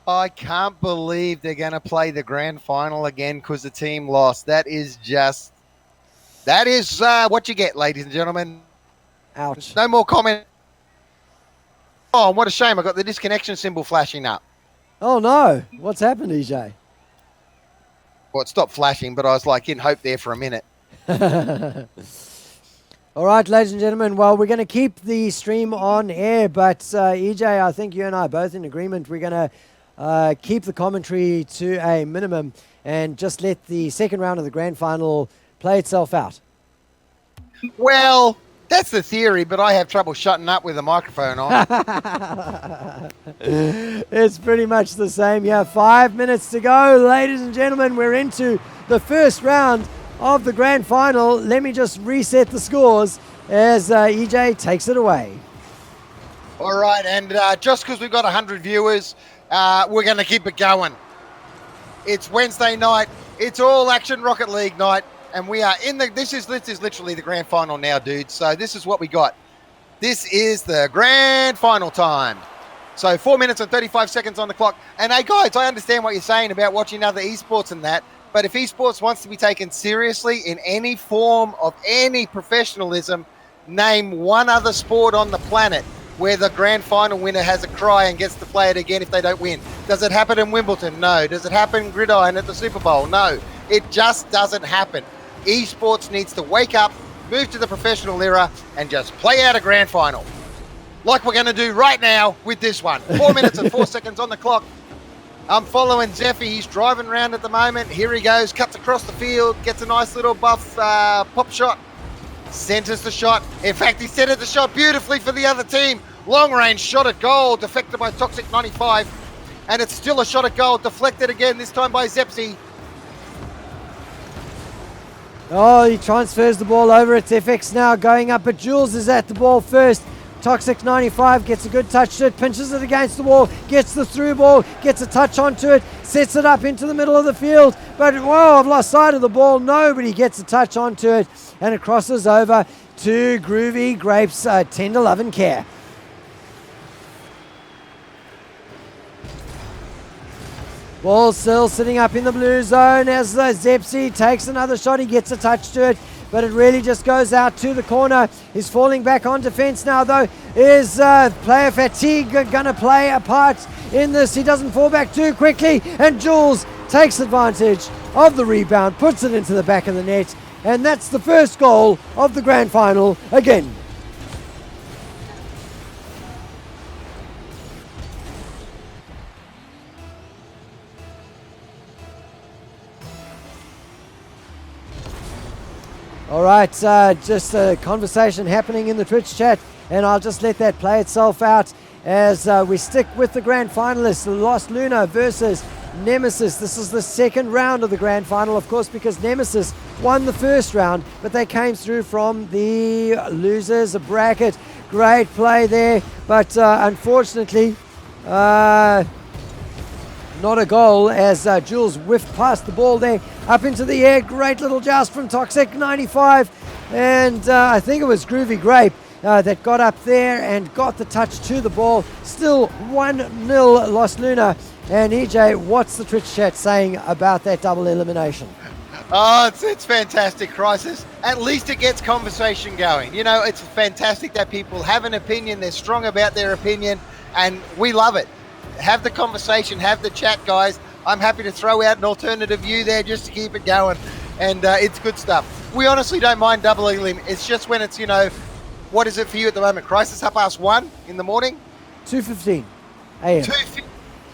I can't believe they're going to play the grand final again because the team lost. That is what you get, ladies and gentlemen. Ouch. No more comment. Oh, what a shame. I got the disconnection symbol flashing up. Oh, no. What's happened, EJ? Well, it stopped flashing, but I was like in hope there for a minute. All right, ladies and gentlemen. Well, we're going to keep the stream on air, but EJ, I think you and I are both in agreement. We're going to keep the commentary to a minimum and just let the second round of the grand final play itself out. Well, that's the theory, but I have trouble shutting up with the microphone on. It's pretty much the same. Yeah, 5 minutes to go. Ladies and gentlemen, we're into the first round of the grand final. Let me just reset the scores as EJ takes it away. All right, and just because we've got 100 viewers, we're going to keep it going. It's Wednesday night. It's all action Rocket League night. And we are in this is literally the grand final now, dudes. So this is what we got. This is the grand final time. So 4 minutes and 35 seconds on the clock. And hey, guys, I understand what you're saying about watching other esports and that. But if esports wants to be taken seriously in any form of any professionalism, name one other sport on the planet where the grand final winner has a cry and gets to play it again if they don't win. Does it happen in Wimbledon? No. Does it happen in Gridiron at the Super Bowl? No. It just doesn't happen. Esports needs to wake up, move to the professional era, and just play out a grand final. Like we're going to do right now with this one. 4 minutes and 4 seconds on the clock. I'm following Zephy. He's driving around at the moment. Here he goes, cuts across the field, gets a nice little buff pop shot, centers the shot. In fact, he centered the shot beautifully for the other team. Long range shot at goal, deflected by Toxic 95. And it's still a shot at goal, deflected again, this time by Zepsy. Oh, he transfers the ball over. It's FX now going up, but Jules is at the ball first. Toxic 95 gets a good touch to it, pinches it against the wall, gets the through ball, gets a touch onto it, sets it up into the middle of the field. But, whoa, I've lost sight of the ball. Nobody gets a touch onto it, and it crosses over to Groovy Grapes, Tender Love and Care. Ball still sitting up in the blue zone as Zepsy takes another shot. He gets a touch to it, but it really just goes out to the corner. He's falling back on defense now, though. Is player fatigue going to play a part in this? He doesn't fall back too quickly, and Jules takes advantage of the rebound, puts it into the back of the net, and that's the first goal of the grand final again. All right, just a conversation happening in the Twitch chat, and I'll just let that play itself out as we stick with the grand finalists, Lost Lunar versus Nemesis. This is the second round of the grand final, of course, because Nemesis won the first round, but they came through from the losers bracket. Great play there, but unfortunately, not a goal as Jules whiffed past the ball there, up into the air. Great little joust from Toxic 95, and I think it was Groovy Grape that got up there and got the touch to the ball. Still 1-0 Lost Lunar. And EJ, what's the Twitch chat saying about that double elimination? Oh, it's fantastic, Chrisis. At least it gets conversation going. You know, it's fantastic that people have an opinion, they're strong about their opinion, and we love it. Have the conversation, have the chat, guys. I'm happy to throw out an alternative view there just to keep it going, and it's good stuff. We honestly don't mind double elim. It's just when it's, you know, what is it for you at the moment, Chrisis? 1:30 in the morning? 2:15 a.m.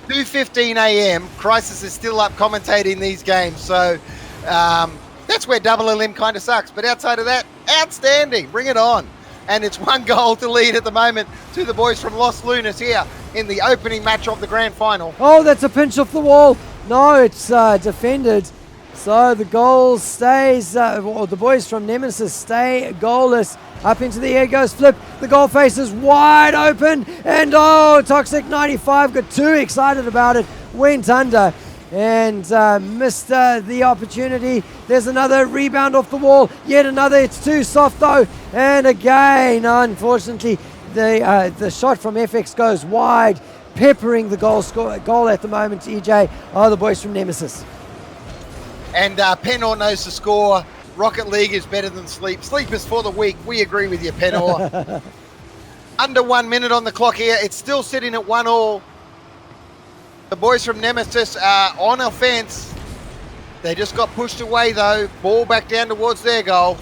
2:15 a.m. Chrisis is still up commentating these games, so that's where double elim kind of sucks. But outside of that, outstanding. Bring it on. And it's 1 goal to lead at the moment to the boys from Lost Lunas here in the opening match of the grand final. Oh, that's a pinch off the wall. No, it's defended. So the goal stays, or the boys from Nemesis stay goalless. Up into the air goes Flip. The goal face is wide open. And oh, Toxic 95 got too excited about it. Went under and missed the opportunity. There's another rebound off the wall. Yet another. It's too soft though. And again, unfortunately, the shot from FX goes wide, peppering the goal at the moment. EJ, the boys from Nemesis. And Penor knows the score. Rocket League is better than sleep. Sleep is for the weak. We agree with you, Penor. Under 1 minute on the clock here. It's still sitting at 1-1. The boys from Nemesis are on offense. They just got pushed away though. Ball back down towards their goal.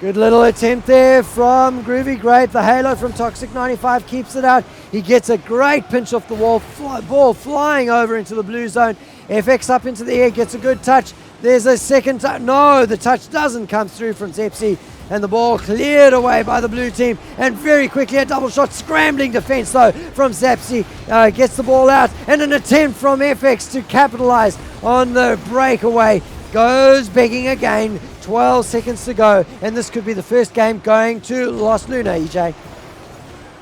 Good little attempt there from Groovy Grape. The halo from Toxic 95 keeps it out. He gets a great pinch off the wall. Ball flying over into the blue zone. FX up into the air, gets a good touch. There's a second touch. No, the touch doesn't come through from Zepsy. And the ball cleared away by the blue team. And very quickly a double shot. Scrambling defense though from Zepsy. Gets the ball out. And an attempt from FX to capitalize on the breakaway. Goes begging again. 12 seconds to go, and this could be the first game going to Lost Lunar, EJ.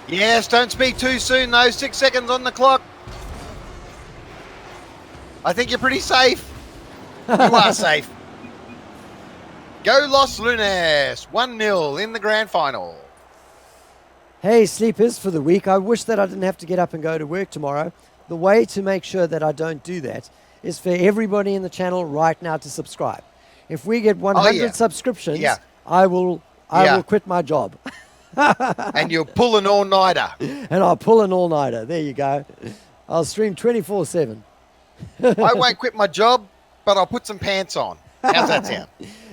Yes, don't speak too soon though. 6 seconds on the clock. I think you're pretty safe. You are safe. Go Lost Lunas. 1-0 in the grand final. Hey, sleepers, for the week, I wish that I didn't have to get up and go to work tomorrow. The way to make sure that I don't do that is for everybody in the channel right now to subscribe. If we get 100 subscriptions, I will quit my job. And you'll pull an all-nighter. And I'll pull an all-nighter. There you go. I'll stream 24/7. I won't quit my job, but I'll put some pants on. How's that sound?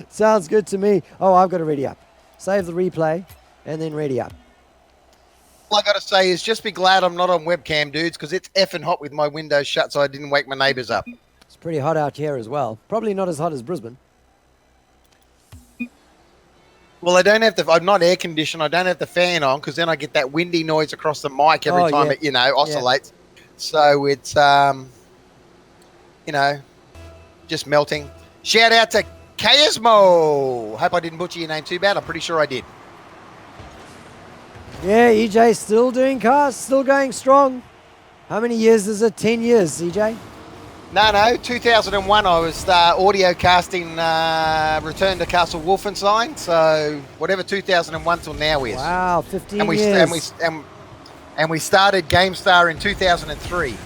Sounds good to me. Oh, I've got to ready up. Save the replay and then ready up. All I got to say is just be glad I'm not on webcam, dudes, because it's effing hot with my windows shut so I didn't wake my neighbours up. It's pretty hot out here as well. Probably not as hot as Brisbane. Well, I don't have the. I'm not air conditioned. I don't have the fan on because then I get that windy noise across the mic every time it, oscillates. Yeah. So it's, just melting. Shout out to Chaosmo. Hope I didn't butcher your name too bad. I'm pretty sure I did. Yeah, EJ still doing cars, still going strong. How many years is it? 10 years, EJ? No, 2001 I was audio casting Return to Castle Wolfenstein, so whatever 2001 till now is. Wow, 15 years. And we started GameStar in 2003.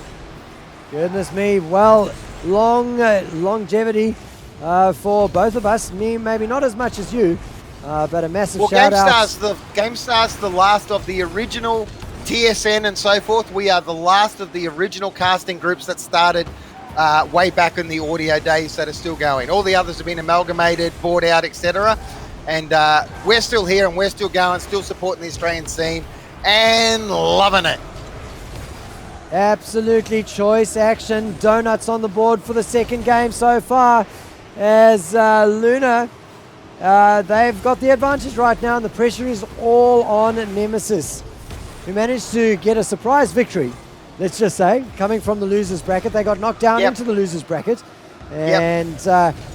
Goodness me, well, longevity for both of us. Me, maybe not as much as you, but a massive shout out. GameStar's the last of the original TSN and so forth. We are the last of the original casting groups that started way back in the audio days that are still going. All the others have been amalgamated, bought out, etc. And we're still here and we're still going, still supporting the Australian scene and loving it. Absolutely, choice action. Donuts on the board for the second game so far as Lunar, they've got the advantage right now and the pressure is all on Nemesis, who managed to get a surprise victory. Let's just say, coming from the losers bracket, they got knocked down into the losers bracket, and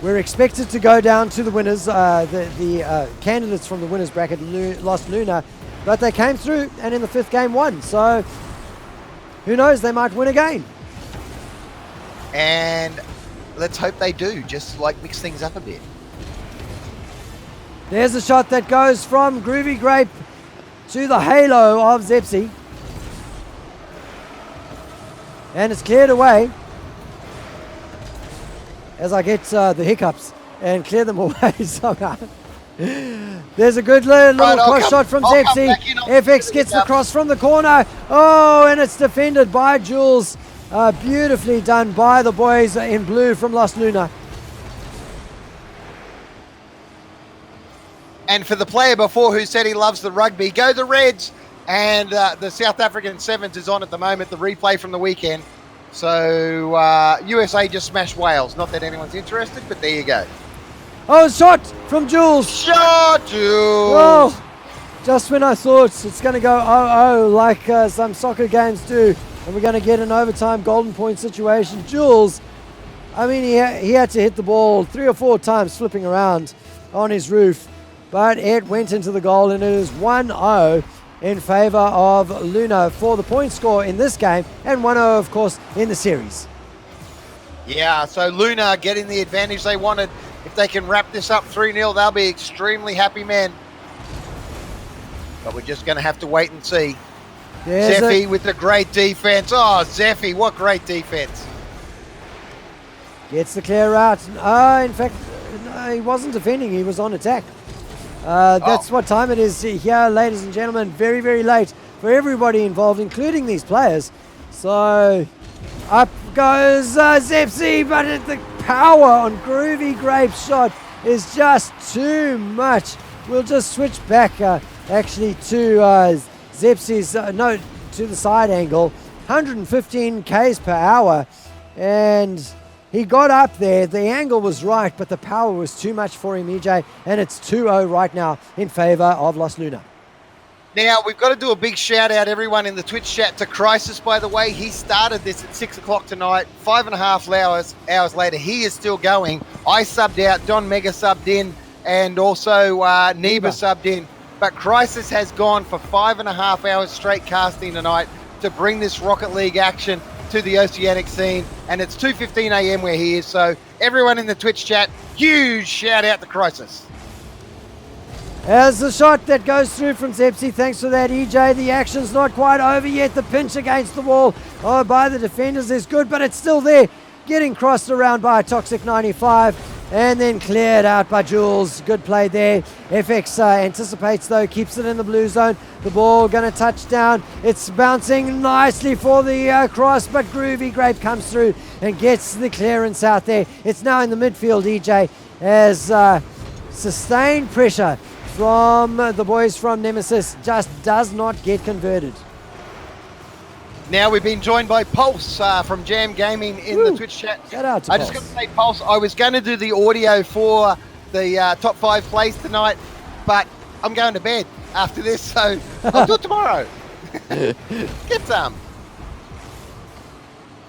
we're expected to go down to the winners. The candidates from the winners bracket lost Lunar, but they came through and in the fifth game won. So who knows? They might win again. And let's hope they do. Just like mix things up a bit. There's a shot that goes from Groovy Grape to the halo of Zepsi. And it's cleared away as I get the hiccups and clear them away somehow. There's a good little cross shot from Zepsi. FX gets the cross from the corner. Oh, and it's defended by Jules. Beautifully done by the boys in blue from Lost Lunar. And for the player before who said he loves the rugby, go the Reds. And the South African Sevens is on at the moment, the replay from the weekend. So USA just smashed Wales. Not that anyone's interested, but there you go. Oh, shot from Jules. Shot, Jules. Oh, just when I thought it's going to go 0-0 like some soccer games do, and we're going to get an overtime golden point situation. Jules, I mean, he had to hit the ball 3 or 4 times flipping around on his roof, but it went into the goal, and it is 1-0. In favor of Lunar for the point score in this game, and 1-0, of course, in the series. Yeah, so Lunar getting the advantage they wanted. If they can wrap this up 3-0, they'll be extremely happy men. But we're just going to have to wait and see. Zeffy with the great defense. Oh, Zeffy, what great defense. Gets the clear out. In fact, no, he wasn't defending, he was on attack. That's what time it is here, ladies and gentlemen. Very, very late for everybody involved, including these players. So up goes Zepsi, but the power on Groovy Grape's shot is just too much. We'll just switch back actually to Zepsi's, to the side angle. 115 k's per hour, and he got up there. The angle was right, but the power was too much for him, EJ, and it's 2-0 right now in favor of Lost Lunar. Now, we've got to do a big shout out, everyone in the Twitch chat, to Chrisis, by the way. He started this at 6 o'clock tonight. 5.5 hours later, he is still going. I subbed out, Don Mega subbed in, and also Neba subbed in. But Chrisis has gone for 5.5 hours straight casting tonight to bring this Rocket League action to the Oceanic scene, and it's 2:15 a.m. where he is. So everyone in the Twitch chat, huge shout out to Chrisis. As the shot that goes through from Zepsi, thanks for that, EJ. The action's not quite over yet. The pinch against the wall by the defenders is good, but it's still there. Getting crossed around by a Toxic 95 and then cleared out by Jules. Good play there. FX anticipates though, keeps it in the blue zone. The ball going to touch down. It's bouncing nicely for the cross, but Groovy Grape comes through and gets the clearance out there. It's now in the midfield, EJ, as sustained pressure from the boys from Nemesis just does not get converted. Now we've been joined by Pulse from Jam Gaming in the Twitch chat. Shout out to I Pulse. just got to say, Pulse, I was going to do the audio for the top 5 plays tonight, but I'm going to bed after this, so I'll do it tomorrow. Get some.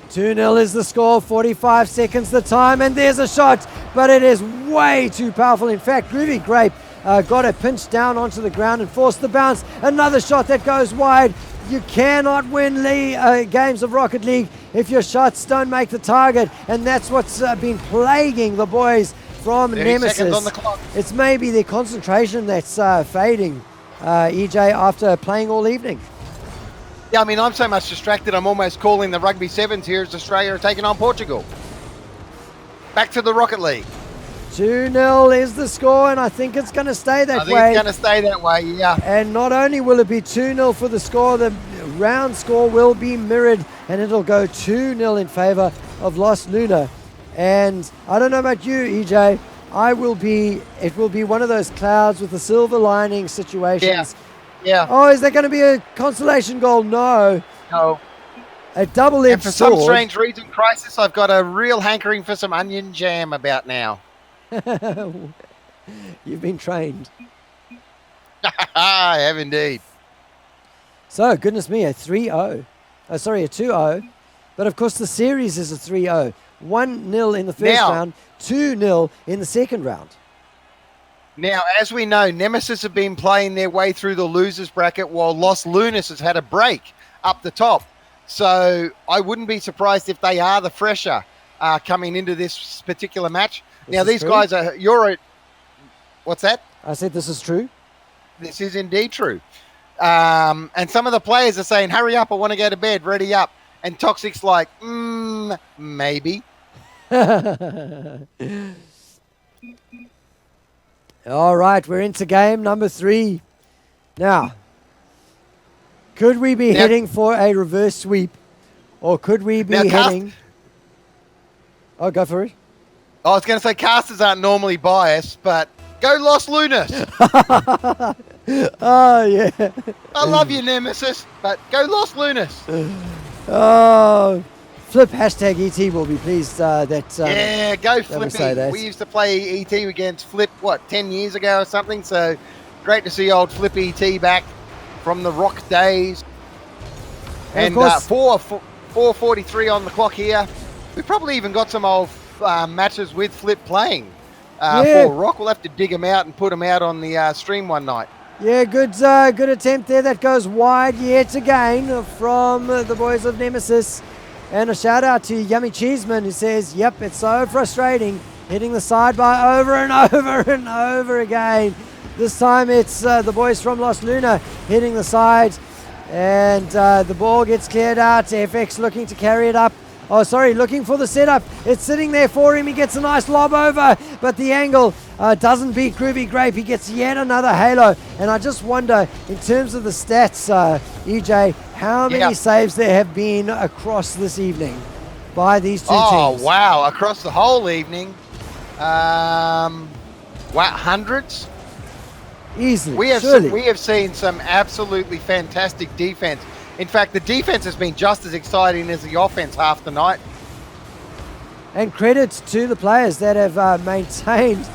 2-0 is the score, 45 seconds the time, and there's a shot, but it is way too powerful. In fact, Groovy Grape got it pinched down onto the ground and forced the bounce. Another shot that goes wide. You cannot win games of Rocket League if your shots don't make the target, and that's what's been plaguing the boys from 30 Nemesis. seconds on the clock. It's maybe their concentration that's fading, EJ, after playing all evening. Yeah, I mean, I'm so much distracted, I'm almost calling the Rugby Sevens here as Australia are taking on Portugal. Back to the Rocket League. 2-0 is the score, and I think it's going to stay that way. I think it's going to stay that way, yeah. And not only will it be 2-0 for the score, the round score will be mirrored, and it'll go 2-0 in favour of Lost Lunar. And I don't know about you, EJ, it will be one of those clouds with the silver lining situations. Yeah. Oh, is there going to be a consolation goal? No. No. A double-edged And for sword. some strange reason, Crisis, I've got a real hankering for some onion jam about now. You've been trained. I have indeed. So, goodness me, a 3-0. Oh, sorry, a 2-0. But of course, the series is a 3-0. 1-0 in the first round, 2-0 in the second round. Now, as we know, Nemesis have been playing their way through the losers bracket while Los Lunas has had a break up the top. So I wouldn't be surprised if they are the fresher coming into this particular match. Now, these guys are, what's that? I said this is true. This is indeed true. And some of the players are saying, hurry up, I want to go to bed, ready up. And Toxic's like, maybe. All right, we're into game number 3. Now, could we be heading for a reverse sweep? Or could we be heading... Oh, go for it. I was going to say casters aren't normally biased, but go Los Lunas. Oh, yeah. I love you, Nemesis, but go Los Lunas. Oh, Flip hashtag ET will be pleased that... yeah, go Flippy. We used to play ET against Flip, 10 years ago or something, so great to see old Flip ET back from the rock days. And 4:43 on the clock here. We've probably even got some old matches with Flip playing for rock. We'll have to dig them out and put them out on the stream one night. Yeah, good attempt there. That goes wide yet again from the boys of Nemesis. And a shout out to Yummy Cheeseman who says, yep, it's so frustrating hitting the sidebar over and over and over again. This time it's the boys from Lost Lunar hitting the side, and the ball gets cleared out. FX looking to carry it up. Oh, sorry, looking for the setup. It's sitting there for him. He gets a nice lob over, but the angle doesn't beat Groovy Grape. He gets yet another halo. And I just wonder, in terms of the stats, EJ, how many saves there have been across this evening by these two teams? Oh, wow. Across the whole evening. Hundreds? Easily. We have seen some absolutely fantastic defense. In fact, the defense has been just as exciting as the offense half the night. And credit to the players that have maintained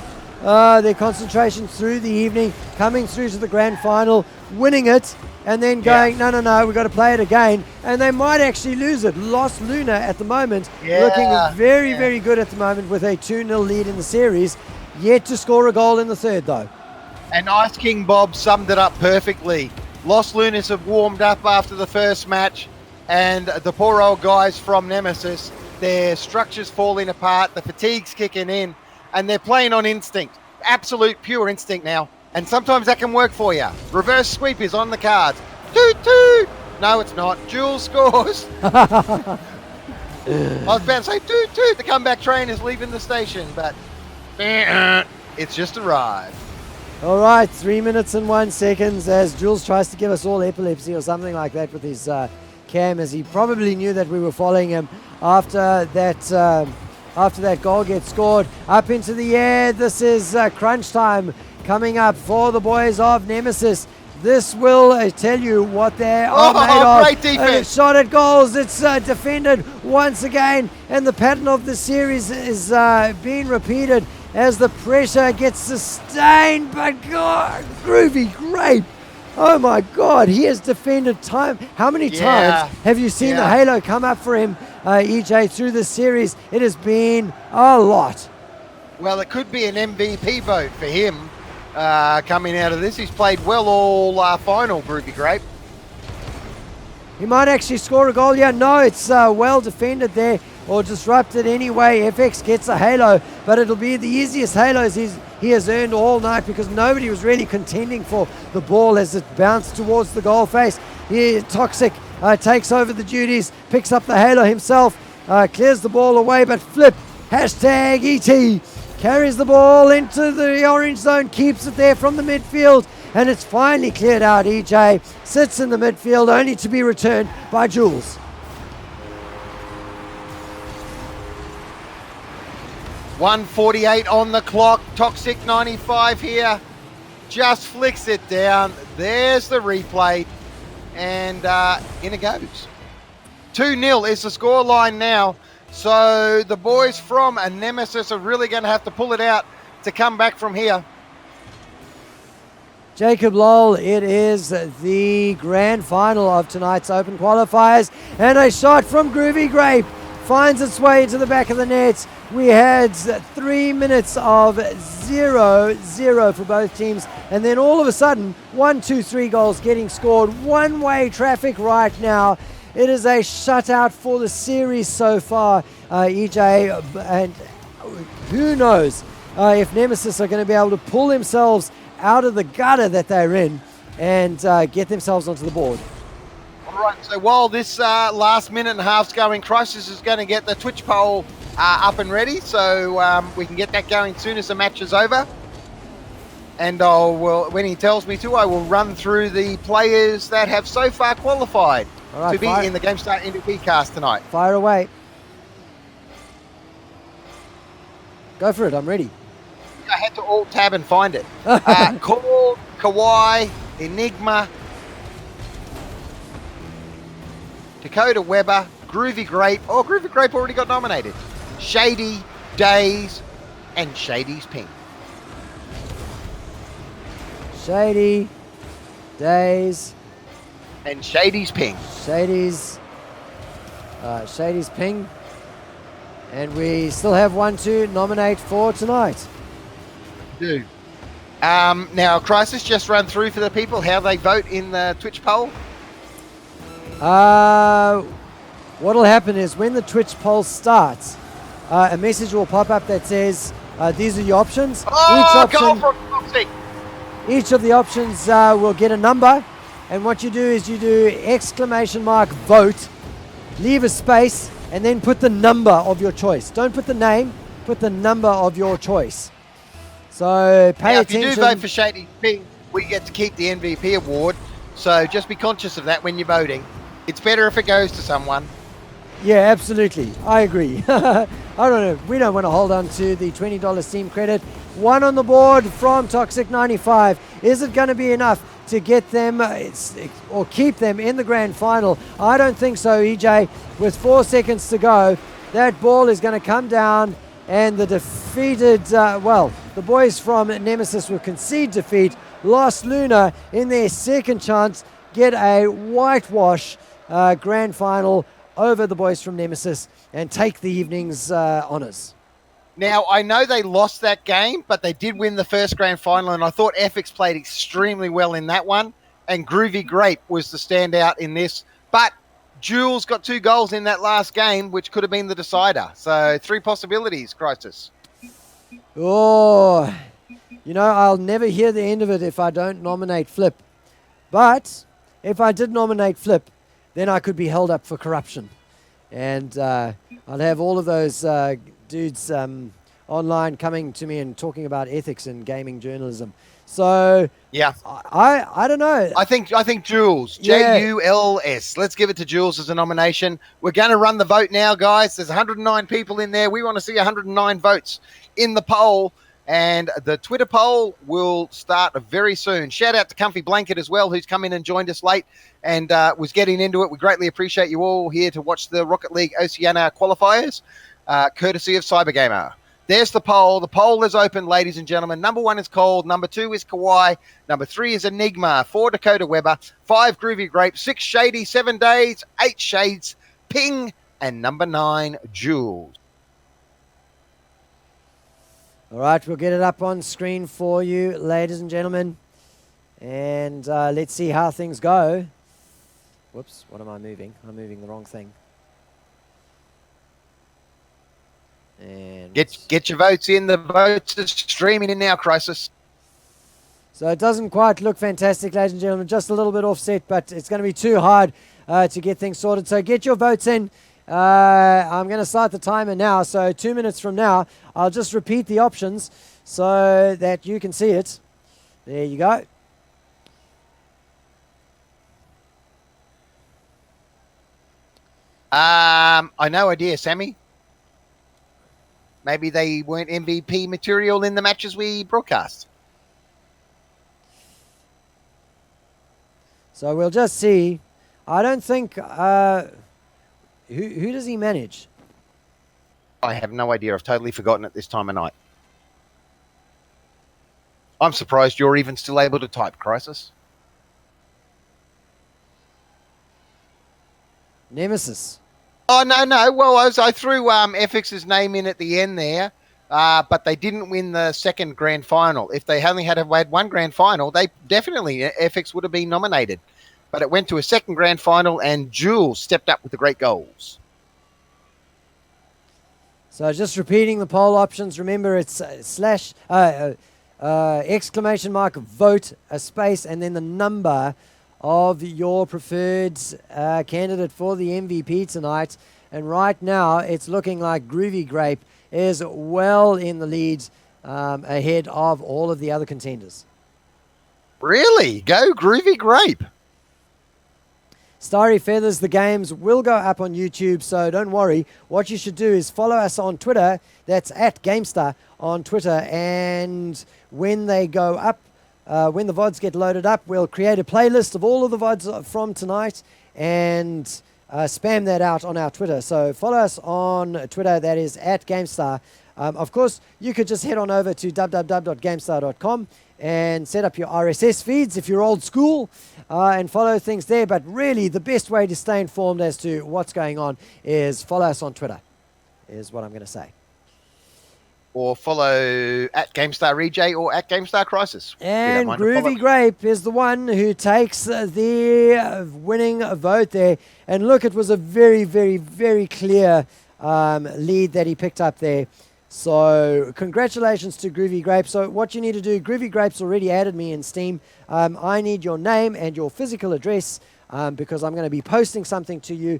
their concentration through the evening, coming through to the grand final, winning it, and then going, no, we've got to play it again. And they might actually lose it. Lost Lunar at the moment, looking very, very good at the moment with a 2-0 lead in the series. Yet to score a goal in the third, though. And Ice King Bob summed it up perfectly. Lost Lunas have warmed up after the first match, and the poor old guys from Nemesis, their structure's falling apart, the fatigue's kicking in, and they're playing on instinct. Absolute pure instinct now. And sometimes that can work for you. Reverse sweep is on the cards. Toot toot! No, it's not. Jules scores. I was about to say toot toot. The comeback train is leaving the station, but it's just arrived. All right, 3 minutes and 1 second as Jules tries to give us all epilepsy or something like that with his cam, as he probably knew that we were following him after that goal gets scored. Up into the air, this is crunch time coming up for the boys of Nemesis. This will tell you what they are made of. Great defense. Shot at goals. It's defended once again, and the pattern of the series is being repeated as the pressure gets sustained. But God, Groovy Grape. Oh my God, he has defended time. How many times have you seen the halo come up for him, EJ, through this series? It has been a lot. Well, it could be an MVP vote for him coming out of this. He's played well all final, Groovy Grape. He might actually score a goal. Yeah, no, it's well defended there, or disrupted anyway. FX gets a halo, but it'll be the easiest halos he has earned all night, because nobody was really contending for the ball as it bounced towards the goal face. Here, Toxic takes over the duties, picks up the halo himself, clears the ball away, but Flip, hashtag ET, carries the ball into the orange zone, keeps it there from the midfield, and it's finally cleared out. EJ sits in the midfield, only to be returned by Jules. 1:48 on the clock. Toxic 95 here. Just flicks it down. There's the replay. And in it goes. 2-0 is the scoreline now. So the boys from a Nemesis are really going to have to pull it out to come back from here. Jacob Lowell, it is the grand final of tonight's Open Qualifiers. And a shot from Groovy Grape finds its way into the back of the net. We had 3 minutes of 0-0 for both teams. And then all of a sudden, 1, 2, 3 goals getting scored. One-way traffic right now. It is a shutout for the series so far, EJ. And who knows if Nemesis are going to be able to pull themselves out of the gutter that they're in and get themselves onto the board. All right, so while this last minute and a half's going, Chrisis is going to get the Twitch poll up and ready, so we can get that going as soon as the match is over. And when he tells me to, I will run through the players that have so far qualified to be in the GameStar MVP cast tonight. Fire away. Go for it, I'm ready. I had to alt tab and find it. Call, Kawhi, Enigma, Dakota Weber, Groovy Grape. Oh, Groovy Grape already got nominated. Shady, Days, and Shady's Ping. Shady, Days, and Shady's Ping. Shady's Ping. And we still have one to nominate for tonight. Do. Now, Chrisis, just run through for the people how they vote in the Twitch poll. What'll happen is when the Twitch poll starts, a message will pop up that says, these are your options. Each of the options will get a number. And what you do is you do ! vote, leave a space, and then put the number of your choice. Don't put the name, put the number of your choice. So pay attention. If you do vote for Shady's Ping, we get to keep the MVP award. So just be conscious of that when you're voting. It's better if it goes to someone. Yeah, absolutely. I agree. I don't know. We don't want to hold on to the $20 Steam credit. One on the board from Toxic 95. Is it going to be enough to get them or keep them in the grand final? I don't think so, EJ. With 4 seconds to go, that ball is going to come down, and the defeated, the boys from Nemesis will concede defeat. Lost Lunar in their second chance get a whitewash grand final over the boys from Nemesis and take the evening's honours. Now, I know they lost that game, but they did win the first grand final, and I thought FX played extremely well in that one, and Groovy Grape was the standout in this. But Jules got 2 goals in that last game, which could have been the decider. So 3 possibilities, Chrisis. Oh, You know, I'll never hear the end of it if I don't nominate Flip. But if I did nominate Flip, then I could be held up for corruption. And I'd have all of those dudes online coming to me and talking about ethics in gaming journalism. So yeah, I don't know. I think Jules, Yeah. Juls. Let's give it to Jules as a nomination. We're going to run the vote now, guys. There's 109 people in there. We want to see 109 votes in the poll, and the Twitter poll will start very soon. Shout out to Comfy Blanket as well, who's come in and joined us late and was getting into it. We greatly appreciate you all here to watch the Rocket League Oceania qualifiers, courtesy of Cybergamer. There's the poll. The poll is open, ladies and gentlemen. Number 1 is Cold. Number 2 is Kawhi. Number 3 is Enigma. 4, Dakota Weber. 5, Groovy Grape. 6, Shady. 7, Days. 8, Shades. Ping. And number 9, Jules. All right, we'll get it up on screen for you, ladies and gentlemen. And let's see how things go. Whoops, what am I moving? I'm moving the wrong thing. And Get your votes in. The votes are streaming in now, Chrisis. So it doesn't quite look fantastic, ladies and gentlemen. Just a little bit offset, but it's going to be too hard to get things sorted. So get your votes in. I'm going to start the timer now. So 2 minutes from now, I'll just repeat the options so that you can see it. There you go. I no idea, Sammy. Maybe they weren't MVP material in the matches we broadcast. So we'll just see. I don't think... who does he manage? I have no idea. I've totally forgotten at this time of night. I'm surprised you're even still able to type, Chrisis. Nemesis. Oh, no. Well, I threw FX's name in at the end there, but they didn't win the second grand final. If they only had one grand final, they definitely, FX would have been nominated. But it went to a second grand final, and Jules stepped up with the great goals. So just repeating the poll options. Remember, it's exclamation mark, vote, a space, and then the number of your preferred candidate for the MVP tonight. And right now, it's looking like Groovy Grape is well in the lead ahead of all of the other contenders. Really? Go Groovy Grape. Starry Feathers, the games will go up on YouTube, so don't worry. What you should do is follow us on Twitter. That's at GameStar on Twitter. And when they go up, when the VODs get loaded up, we'll create a playlist of all of the VODs from tonight and spam that out on our Twitter. So follow us on Twitter. That is at GameStar. Of course, you could just head on over to www.gamestar.com and set up your RSS feeds if you're old school and follow things there. But really, the best way to stay informed as to what's going on is follow us on Twitter, is what I'm going to say. Or follow at GameStar EJ or at GameStar Crisis. And Groovy Grape is the one who takes the winning vote there. And look, it was a very, very, very clear lead that he picked up there. So congratulations to Groovy Grape. So what you need to do, Groovy Grape's already added me in Steam. I need your name and your physical address because I'm going to be posting something to you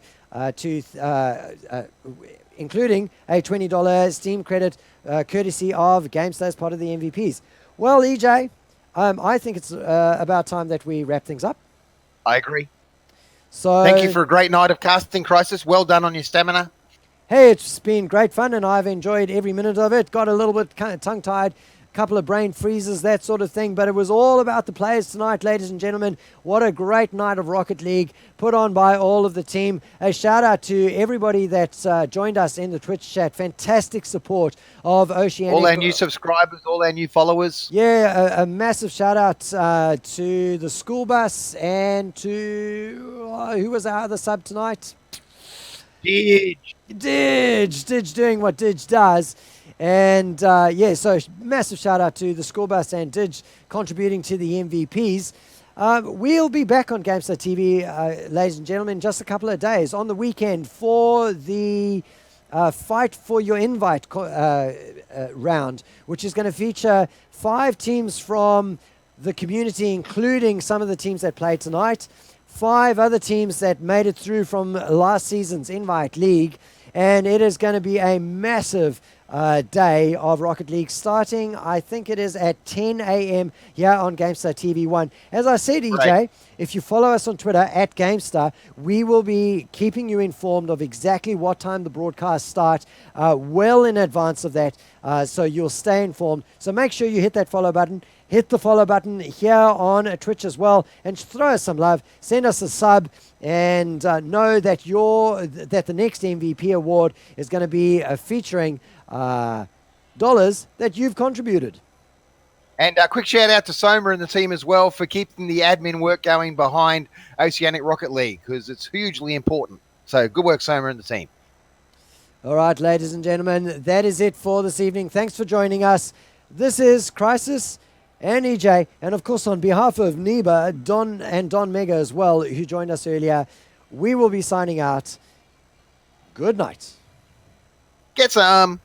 including a $20 Steam credit courtesy of GameStar as part of the MVPs. Well, EJ, I think it's about time that we wrap things up. I agree. So thank you for a great night of casting, Crisis. Well done on your stamina. Hey, it's been great fun, and I've enjoyed every minute of it. Got a little bit kind of tongue-tied, a couple of brain freezes, that sort of thing. But it was all about the players tonight, ladies and gentlemen. What a great night of Rocket League put on by all of the team. A shout-out to everybody that joined us in the Twitch chat. Fantastic support of Oceanic. All our new subscribers, all our new followers. Yeah, a massive shout-out to the school bus and to... who was our other sub tonight? Didge doing what Didge does. And so massive shout out to the school bus and Didge contributing to the MVPs. We'll be back on GameStar TV, ladies and gentlemen, in just a couple of days on the weekend for the Fight for Your Invite round, which is going to feature 5 teams from the community, including some of the teams that played tonight, 5 other teams that made it through from last season's Invite League, and it is going to be a massive day of Rocket League starting, I think it is at 10 a.m. here on GameStar TV1. As I said, EJ, Right. if you follow us on Twitter at GameStar, we will be keeping you informed of exactly what time the broadcasts start well in advance of that, so you'll stay informed. So make sure you hit that follow button. Hit the follow button here on Twitch as well, and throw us some love. Send us a sub, and know that the next MVP award is going to be featuring dollars that you've contributed. And a quick shout out to Soma and the team as well for keeping the admin work going behind Oceanic Rocket League, because it's hugely important. So good work, Soma and the team. All right, ladies and gentlemen, that is it for this evening. Thanks for joining us. This is Chrisis and EJ, and of course on behalf of Neba, Don Mega as well, who joined us earlier, we will be signing out. Good night. Get some.